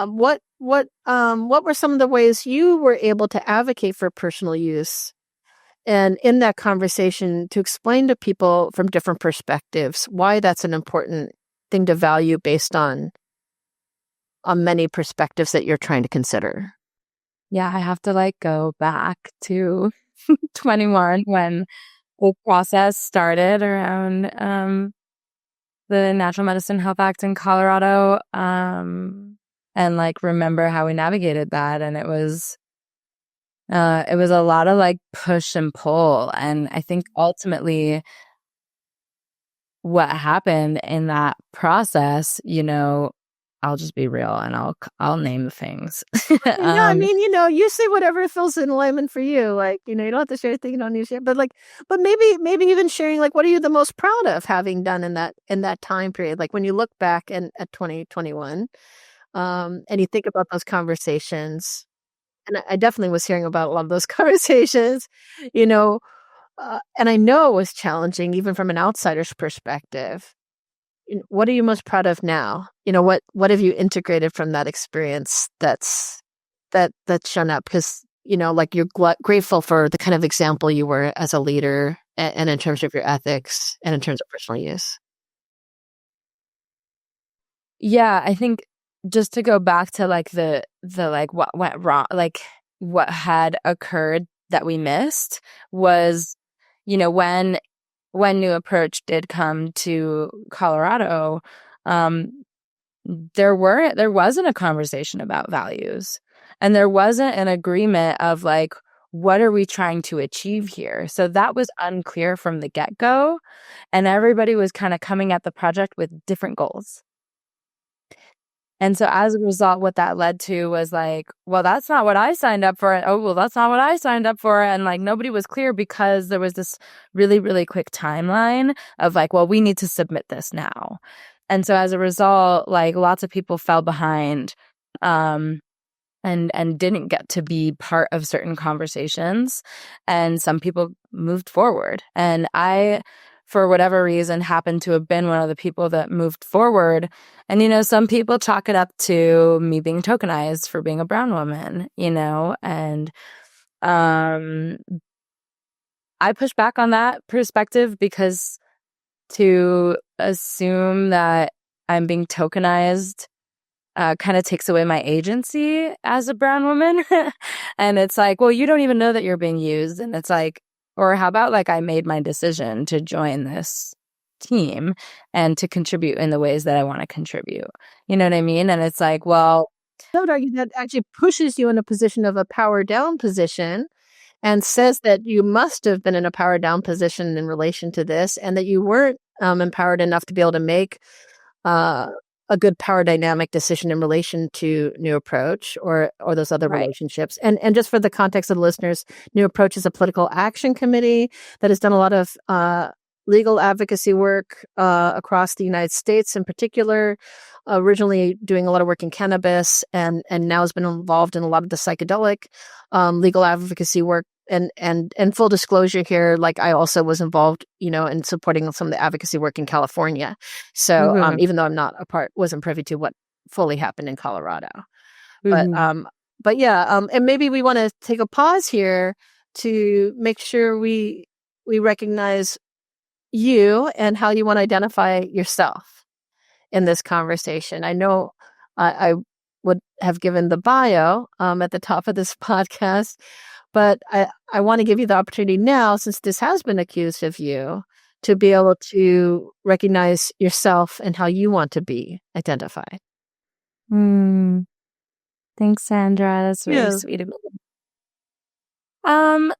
What were some of the ways you were able to advocate for personal use? And in that conversation, to explain to people from different perspectives why that's an important thing to value based on many perspectives that you're trying to consider. Yeah, I have to like go back to 21 when the process started around the Natural Medicine Health Act in Colorado, and like remember how we navigated that, and it was a lot of like push and pull, and I think ultimately what happened in that process, I'll just be real and I'll name the things. I mean, you say whatever feels in alignment for you. Like, you don't have to share anything you don't need to share. But maybe even sharing, like, what are you the most proud of having done in that time period? Like when you look back at 2021, and you think about those conversations, and I definitely was hearing about a lot of those conversations, and I know it was challenging even from an outsider's perspective. What are you most proud of now? What have you integrated from that experience that's shown up? Because, like you're grateful for the kind of example you were as a leader and in terms of your ethics and in terms of personal use. Yeah, I think just to go back to like the like what went wrong, like what had occurred that we missed was, when New Approach did come to Colorado, there wasn't a conversation about values, and there wasn't an agreement of like, what are we trying to achieve here? So that was unclear from the get-go, and everybody was kind of coming at the project with different goals. And so as a result, what that led to was like, well, that's not what I signed up for. Oh, well, that's not what I signed up for. And like nobody was clear because there was this really, really quick timeline of like, well, we need to submit this now. And so as a result, like lots of people fell behind and didn't get to be part of certain conversations. And some people moved forward. And I, for whatever reason, happened to have been one of the people that moved forward. And, some people chalk it up to me being tokenized for being a brown woman, and I push back on that perspective because to assume that I'm being tokenized kind of takes away my agency as a brown woman. And it's like, well, you don't even know that you're being used. And it's like, or how about like I made my decision to join this team and to contribute in the ways that I want to contribute. You know what I mean? And it's like, well, I would argue that actually pushes you in a position of a power down position and says that you must have been in a power down position in relation to this and that you weren't empowered enough to be able to make a good power dynamic decision in relation to New Approach or those other relationships. And just for the context of the listeners, New Approach is a political action committee that has done a lot of legal advocacy work across the United States in particular, originally doing a lot of work in cannabis and now has been involved in a lot of the psychedelic legal advocacy work. And full disclosure here, like I also was involved, in supporting some of the advocacy work in California. So even though I'm not wasn't privy to what fully happened in Colorado. Mhm. But yeah, and maybe we want to take a pause here to make sure we recognize you and how you want to identify yourself in this conversation. I know I would have given the bio at the top of this podcast, but I want to give you the opportunity now, since this has been accused of you, to be able to recognize yourself and how you want to be identified. Mm. Thanks, Sandra. That's very Yeah. sweet of you. Um,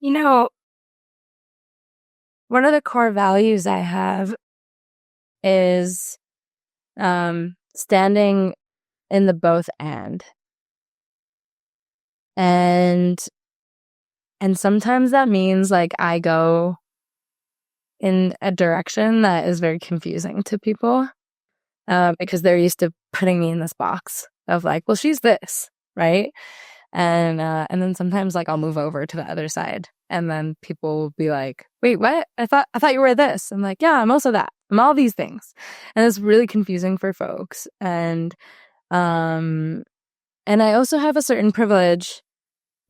you know, one of the core values I have is standing in the both and. And sometimes that means like I go in a direction that is very confusing to people because they're used to putting me in this box of like, well, she's this, right? And then sometimes like I'll move over to the other side, and then people will be like, "Wait, what? I thought you were this." I'm like, "Yeah, I'm also that. I'm all these things," and it's really confusing for folks. And I also have a certain privilege.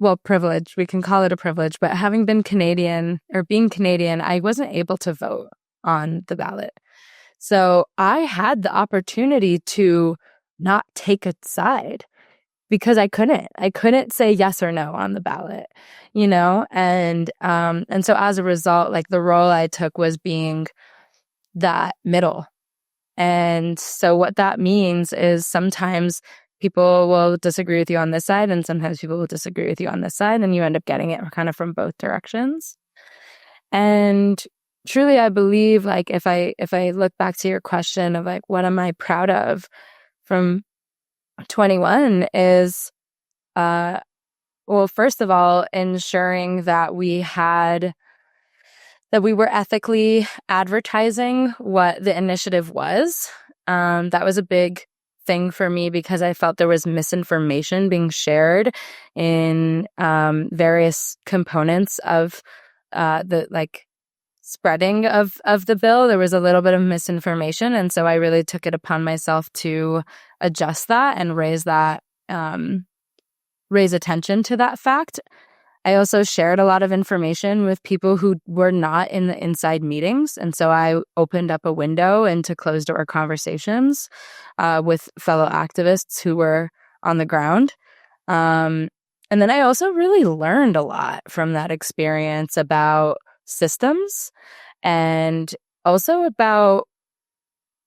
Well, privilege, we can call it a privilege, but having been Canadian or being Canadian, I wasn't able to vote on the ballot. So I had the opportunity to not take a side because I couldn't say yes or no on the ballot, you know? And so as a result, like the role I took was being that middle. And so what that means is sometimes people will disagree with you on this side, and sometimes people will disagree with you on this side, and you end up getting it kind of from both directions. And truly, I believe, like, if I look back to your question of like, what am I proud of from 21 is, well, first of all, ensuring that we were ethically advertising what the initiative was. That was a big thing for me because I felt there was misinformation being shared in various components of the like spreading of the bill. There was a little bit of misinformation, and so I really took it upon myself to adjust that and raise attention to that fact. I also shared a lot of information with people who were not in the inside meetings. And so I opened up a window into closed door conversations with fellow activists who were on the ground. And then I also really learned a lot from that experience about systems and also about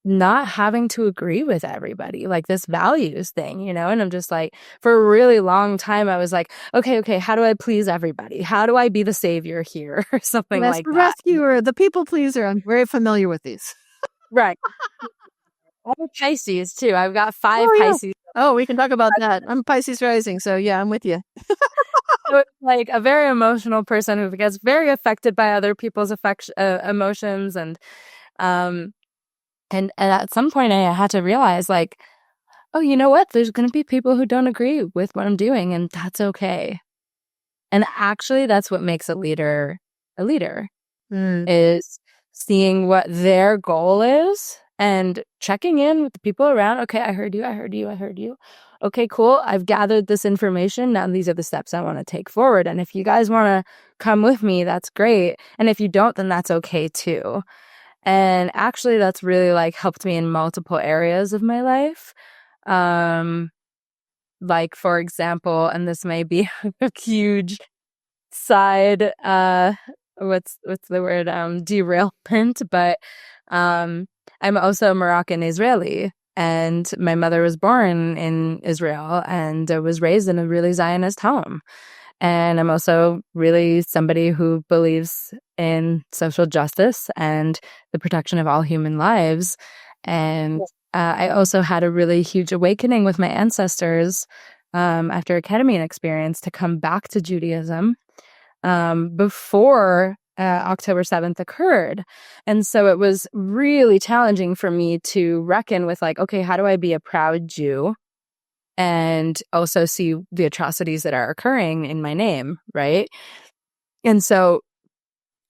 not having to agree with everybody, like this values thing, you know? And I'm just like, for a really long time, I was like, okay, how do I please everybody? How do I be the savior here? Or something That's like the that. rescuer, the people pleaser. I'm very familiar with these. Right. I'm a Pisces too. I've got 5 Oh, yeah. Pisces. Oh, we can talk about that. I'm Pisces rising, so yeah, I'm with you. So it's like a very emotional person who gets very affected by other people's emotions. And at some point I had to realize like, oh, you know what? There's going to be people who don't agree with what I'm doing, and that's okay. And actually, that's what makes a leader is seeing what their goal is and checking in with the people around. Okay, I heard you. Okay, cool. I've gathered this information. Now these are the steps I want to take forward. And if you guys want to come with me, that's great. And if you don't, then that's okay too. And actually, that's really like helped me in multiple areas of my life. Like, for example, and this may be a huge side, what's the word, derailment, but I'm also Moroccan Israeli, and my mother was born in Israel and was raised in a really Zionist home. And I'm also really somebody who believes in social justice and the protection of all human lives. And I also had a really huge awakening with my ancestors after a ketamine experience to come back to Judaism before October 7th occurred. And so it was really challenging for me to reckon with like, okay, how do I be a proud Jew and also see the atrocities that are occurring in my name, right? And so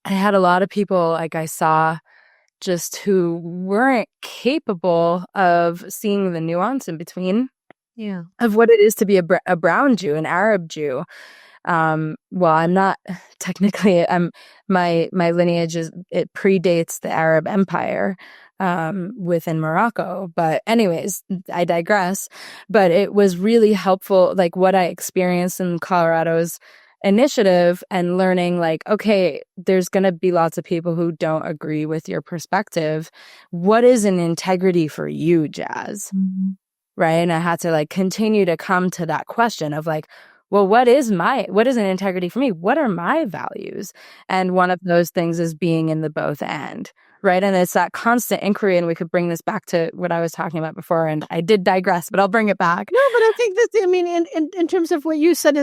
I had a lot of people, like I saw just who weren't capable of seeing the nuance in between of what it is to be a brown Jew, an Arab Jew. Well, I'm not technically, my lineage it predates the Arab Empire within Morocco. But anyways, I digress. But it was really helpful, like what I experienced in Colorado's initiative and learning like, okay, there's going to be lots of people who don't agree with your perspective. What is an integrity for you, Jaz? Mm-hmm. Right? And I had to like continue to come to that question of like, well, what is an integrity for me? What are my values? And one of those things is being in the both end, right? And it's that constant inquiry. And we could bring this back to what I was talking about before. And I did digress, but I'll bring it back. No, but I think that, I mean, in terms of what you said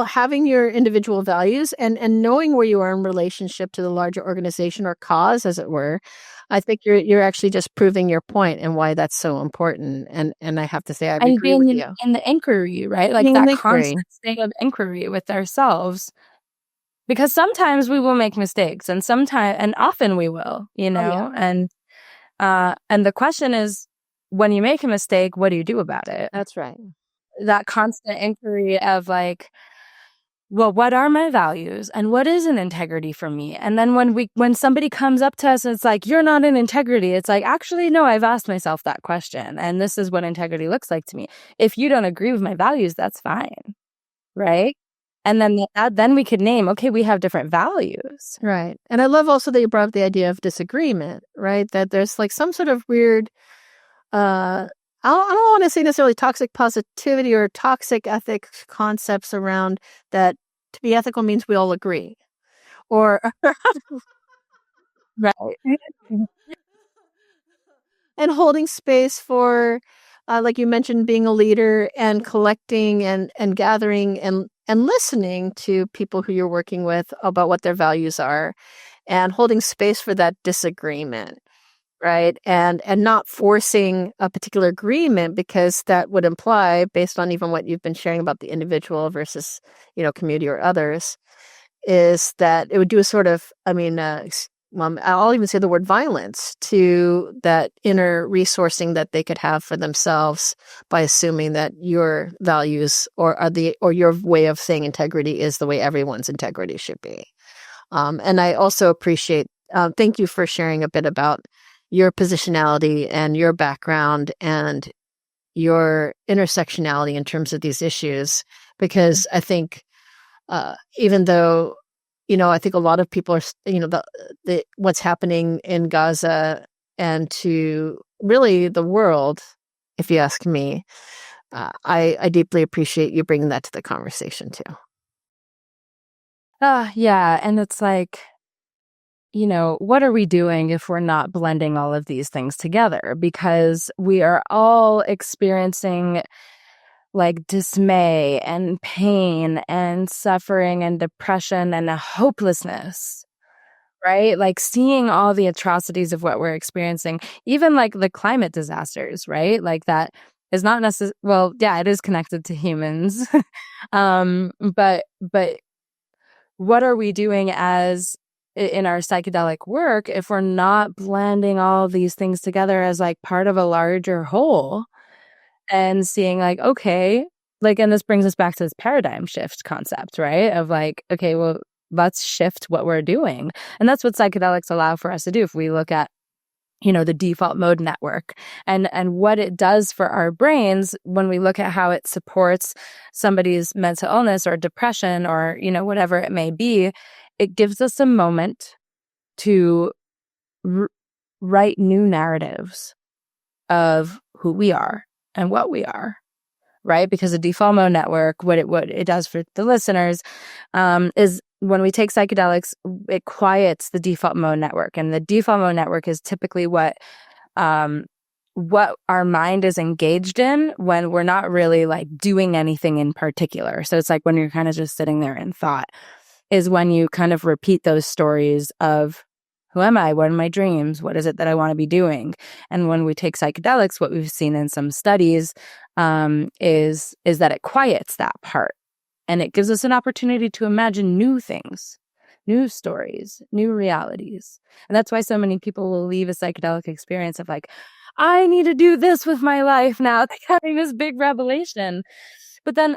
having your individual values and knowing where you are in relationship to the larger organization or cause, as it were, I think you're actually just proving your point and why that's so important. And I have to say, I agree with you. And the inquiry, right? Like that constant state of inquiry with ourselves. Because sometimes we will make mistakes and often we will, you know? Oh, yeah. And the question is, when you make a mistake, what do you do about it? That's right. That constant inquiry of like, well, what are my values and what is an integrity for me? And then when somebody comes up to us and it's like, you're not an integrity, it's like, actually, no, I've asked myself that question. And this is what integrity looks like to me. If you don't agree with my values, that's fine. Right? And then we could name, okay, we have different values. Right. And I love also that you brought up the idea of disagreement, right? That there's like some sort of weird, I don't want to say necessarily toxic positivity or toxic ethics concepts around that. To be ethical means we all agree. Or right. And holding space for, like you mentioned, being a leader and collecting and gathering and listening to people who you're working with about what their values are and holding space for that disagreement. Right. And not forcing a particular agreement, because that would imply, based on even what you've been sharing about the individual versus, community or others, is that it would do a sort of, I'll even say the word violence to that inner resourcing that they could have for themselves by assuming that your values or your way of saying integrity is the way everyone's integrity should be. And I also appreciate, thank you for sharing a bit about your positionality and your background and your intersectionality in terms of these issues, because I think even though, I think a lot of people are, what's happening in Gaza and to really the world, if you ask me, I deeply appreciate you bringing that to the conversation too. Yeah. And it's like, what are we doing if we're not blending all of these things together? Because we are all experiencing like dismay and pain and suffering and depression and a hopelessness, right? Like seeing all the atrocities of what we're experiencing, even like the climate disasters, right? Like that is not necessarily, well, yeah, it is connected to humans. But what are we doing in our psychedelic work if we're not blending all these things together as like part of a larger whole and seeing like, okay, like, and this brings us back to this paradigm shift concept, right? Of like, okay, well, let's shift what we're doing. And that's what psychedelics allow for us to do. If we look at, the default mode network and what it does for our brains when we look at how it supports somebody's mental illness or depression or, whatever it may be, it gives us a moment to write new narratives of who we are and what we are, right? Because the default mode network, what it does for the listeners, is when we take psychedelics, it quiets the default mode network, and the default mode network is typically what our mind is engaged in when we're not really like doing anything in particular. So it's like when you're kind of just sitting there in thought, is when you kind of repeat those stories of who am I? What are my dreams? What is it that I want to be doing? And when we take psychedelics, what we've seen in some studies is that it quiets that part. And it gives us an opportunity to imagine new things new stories, new realities. And that's why so many people will leave a psychedelic experience of like, I need to do this with my life now. They're having this big revelation. But then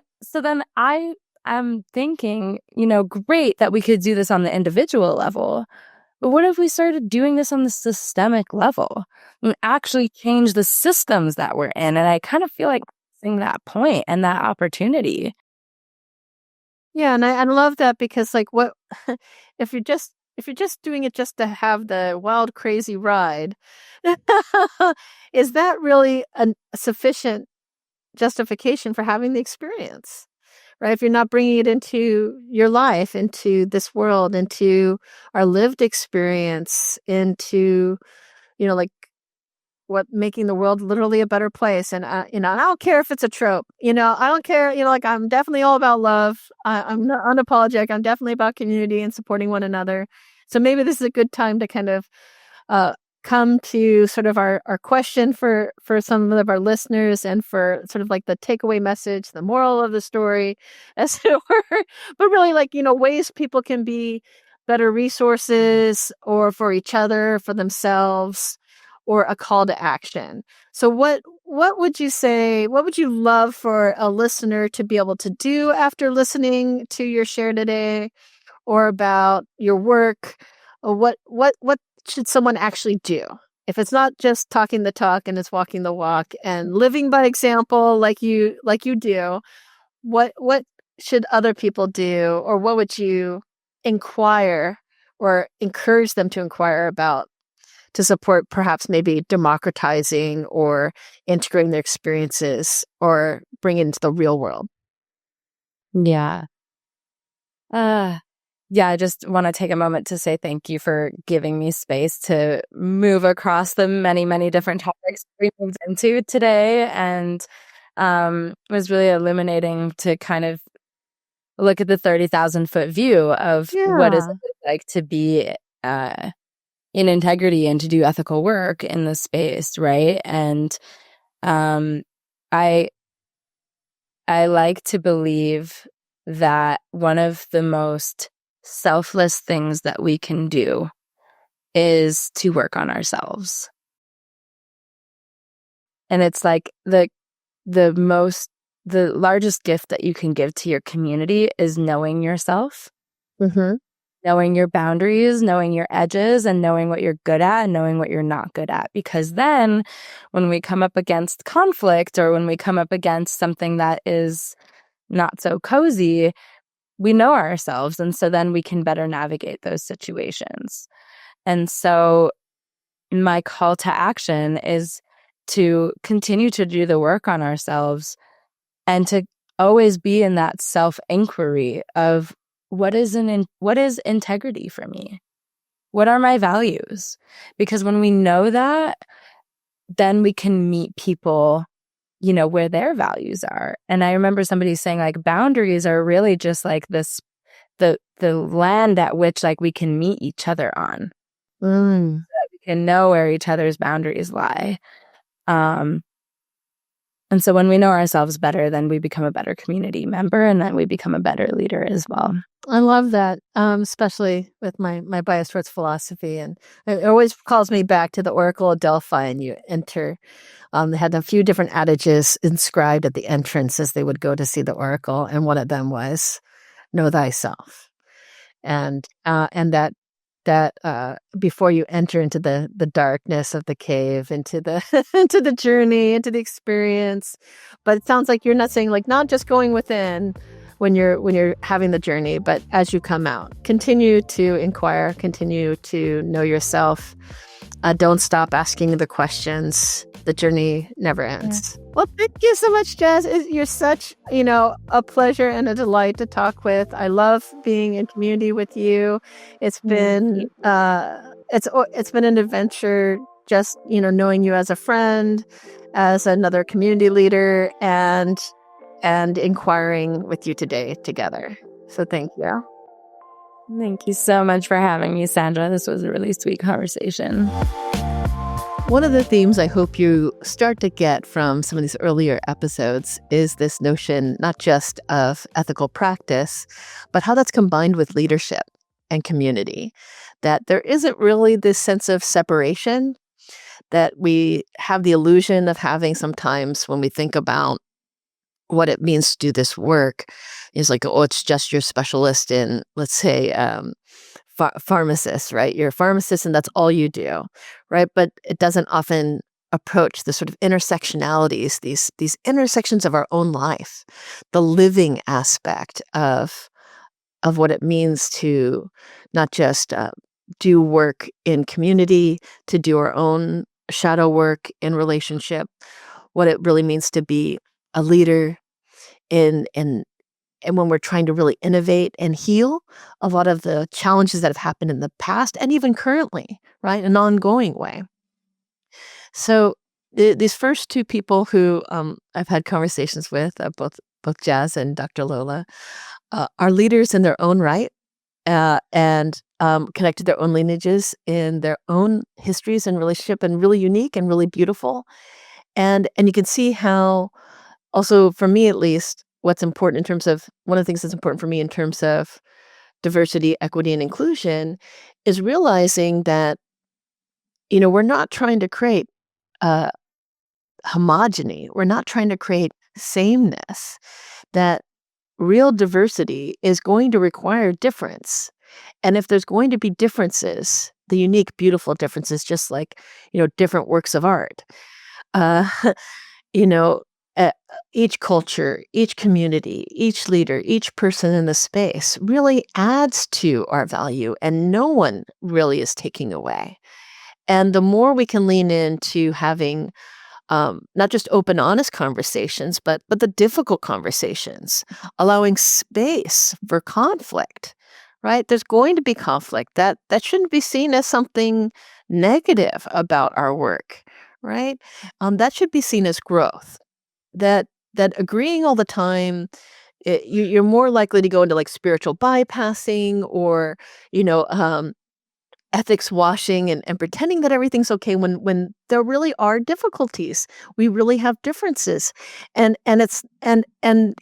I am thinking, great that we could do this on the individual level. But what if we started doing this on the systemic level and actually change the systems that we're in? And I kind of feel like missing that point and that opportunity. Yeah, and I love that because like what if you're just doing it just to have the wild crazy ride, is that really a sufficient justification for having the experience? Right? If you're not bringing it into your life, into this world, into our lived experience, into, like what making the world literally a better place. And, I don't care if it's a trope, I don't care, like I'm definitely all about love. I'm not unapologetic. I'm definitely about community and supporting one another. So maybe this is a good time to kind of come to sort of our question for some of our listeners and for sort of like the takeaway message, the moral of the story, as it were, but really like, ways people can be better resources or for each other, for themselves, or a call to action. So what would you say, what would you love for a listener to be able to do after listening to your share today or about your work? Or what should someone actually do? If it's not just talking the talk and it's walking the walk and living by example like you do, what should other people do, or what would you inquire or encourage them to inquire about to support perhaps maybe democratizing or integrating their experiences or bring it into the real world? Yeah. Yeah, I just want to take a moment to say thank you for giving me space to move across the many, many different topics we moved into today. And it was really illuminating to kind of look at the 30,000-foot view of what does it look like to be in integrity and to do ethical work in this space, right? And I like to believe that one of the most selfless things that we can do is to work on ourselves. And it's like the largest gift that you can give to your community is knowing yourself, knowing your boundaries, knowing your edges, and knowing what you're good at and knowing what you're not good at. Because then when we come up against conflict or when we come up against something that is not so cozy, we know ourselves. And so then we can better navigate those situations. And so my call to action is to continue to do the work on ourselves and to always be in that self-inquiry of what is integrity for me? What are my values? Because when we know that, then we can meet people where their values are. And I remember somebody saying like boundaries are really just like this, the land at which like we can meet each other on. So that we can know where each other's boundaries lie. And so when we know ourselves better, then we become a better community member and then we become a better leader as well. I love that, especially with my bias towards philosophy. And it always calls me back to the Oracle of Delphi, and you enter. They had a few different adages inscribed at the entrance as they would go to see the oracle, and one of them was "Know thyself," and that before you enter into the darkness of the cave, into the into the journey, into the experience. But it sounds like you're not saying like not just going within when you're having the journey, but as you come out, continue to inquire, continue to know yourself. Don't stop asking the questions. The journey never ends. Yeah. Well, thank you so much, Jaz. You're such, a pleasure and a delight to talk with. I love being in community with you. It's been it's been an adventure just, knowing you as a friend, as another community leader, and inquiring with you today together. So thank you. Thank you so much for having me, Sandra. This was a really sweet conversation. One of the themes I hope you start to get from some of these earlier episodes is this notion not just of ethical practice, but how that's combined with leadership. and community, that there isn't really this sense of separation that we have the illusion of having sometimes when we think about what it means to do this work. Is like, oh, it's just your specialist in, let's say, pharmacist, right? You're a pharmacist and that's all you do, right? But it doesn't often approach the sort of intersectionalities, these intersections of our own life, the living aspect of what it means to not just do work in community, to do our own shadow work in relationship, what it really means to be a leader in and when we're trying to really innovate and heal a lot of the challenges that have happened in the past and even currently, right? An ongoing way. So these first two people who I've had conversations with, both Jaz and Dr. Lola, are leaders in their own right, and connected their own lineages in their own histories and relationship, and really unique and really beautiful. And you can see how, also for me at least, what's important in terms of one of the things that's important for me in terms of diversity, equity, and inclusion is realizing that, we're not trying to create homogeny. We're not trying to create sameness. That real diversity is going to require difference. And if there's going to be differences, the unique, beautiful differences, just like, different works of art, uh, you know, uh, each culture, each community, each leader, each person in the space really adds to our value, and no one really is taking away. And the more we can lean into having not just open, honest conversations, but the difficult conversations, allowing space for conflict, right? There's going to be conflict. That shouldn't be seen as something negative about our work, right? That should be seen as growth. That agreeing all the time, you're more likely to go into like spiritual bypassing or, you know, um, ethics washing and pretending that everything's okay when there really are difficulties. We really have differences. And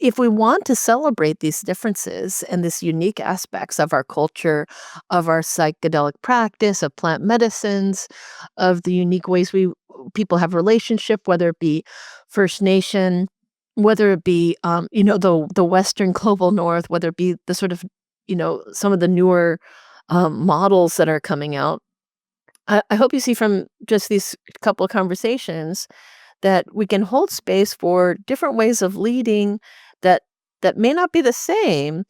if we want to celebrate these differences and these unique aspects of our culture, of our psychedelic practice, of plant medicines, of the unique ways people have relationship, whether it be First Nation, whether it be the Western global North, whether it be the sort of some of the newer models that are coming out. I hope you see from just these couple of conversations that we can hold space for different ways of leading that may not be the same,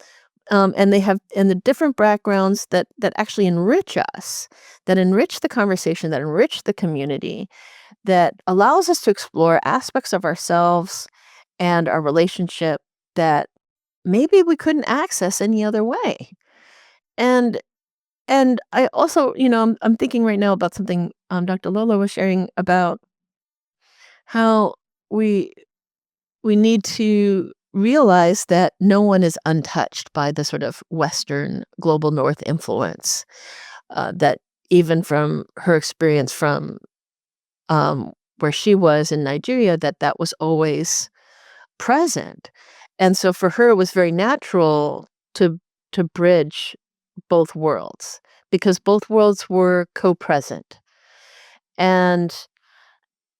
and they have and the different backgrounds that actually enrich us, that enrich the conversation, that enrich the community, that allows us to explore aspects of ourselves and our relationship that maybe we couldn't access any other way. And and I also, I'm thinking right now about something Dr. Lola was sharing about how we we need to realize that no one is untouched by the sort of Western global North influence. That even from her experience from where she was in Nigeria, that was always present. And so for her, it was very natural to bridge both worlds because both worlds were co-present. And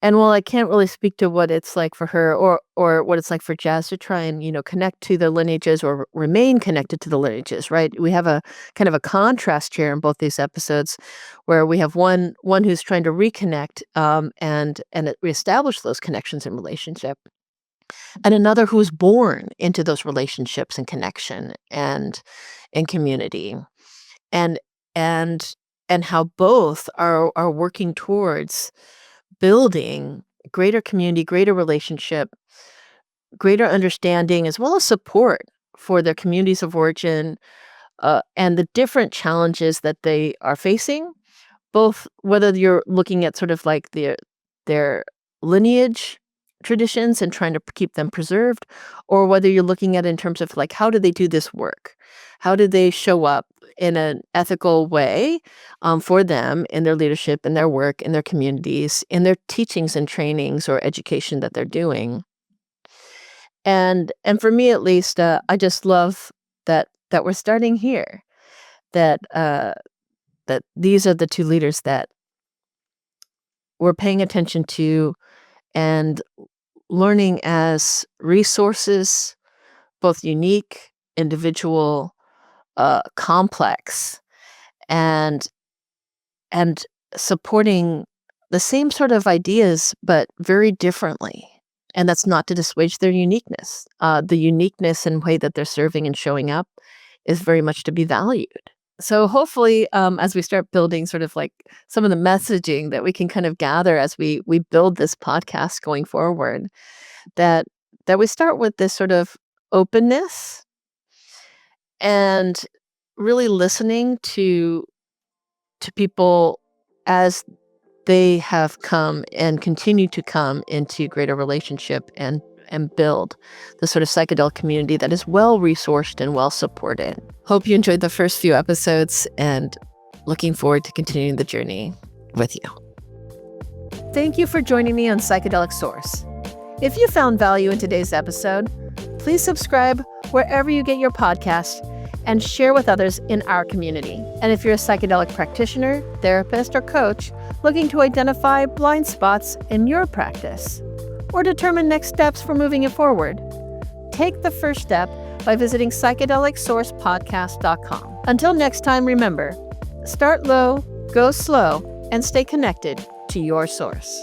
while I can't really speak to what it's like for her or what it's like for Jaz to try and, connect to the lineages or remain connected to the lineages, right? We have a kind of a contrast here in both these episodes where we have one who's trying to reconnect and reestablish those connections and relationship, and another who was born into those relationships and connection and community. And and and how both are working towards building greater community, greater relationship, greater understanding, as well as support for their communities of origin, and the different challenges that they are facing, both whether you're looking at sort of like their lineage traditions and trying to keep them preserved, or whether you're looking at it in terms of like how do they do this work? How do they show up in an ethical way for them in their leadership, in their work, in their communities, in their teachings and trainings or education that they're doing? And for me at least, I just love that we're starting here, that these are the two leaders that we're paying attention to and learning as resources, both unique, individual, complex, and supporting the same sort of ideas, but very differently. And that's not to dissuade their uniqueness. The uniqueness and way that they're serving and showing up is very much to be valued. So hopefully, as we start building sort of like some of the messaging that we can kind of gather as we build this podcast going forward, that we start with this sort of openness and really listening to people as they have come and continue to come into greater relationship and build the sort of psychedelic community that is well resourced and well supported. Hope you enjoyed the first few episodes and looking forward to continuing the journey with you. Thank you for joining me on Psychedelic Source. If you found value in today's episode, please subscribe wherever you get your podcasts and share with others in our community. And if you're a psychedelic practitioner, therapist, or coach looking to identify blind spots in your practice or determine next steps for moving it forward, take the first step by visiting psychedelicsourcepodcast.com. Until next time, remember, start low, go slow, and stay connected to your source.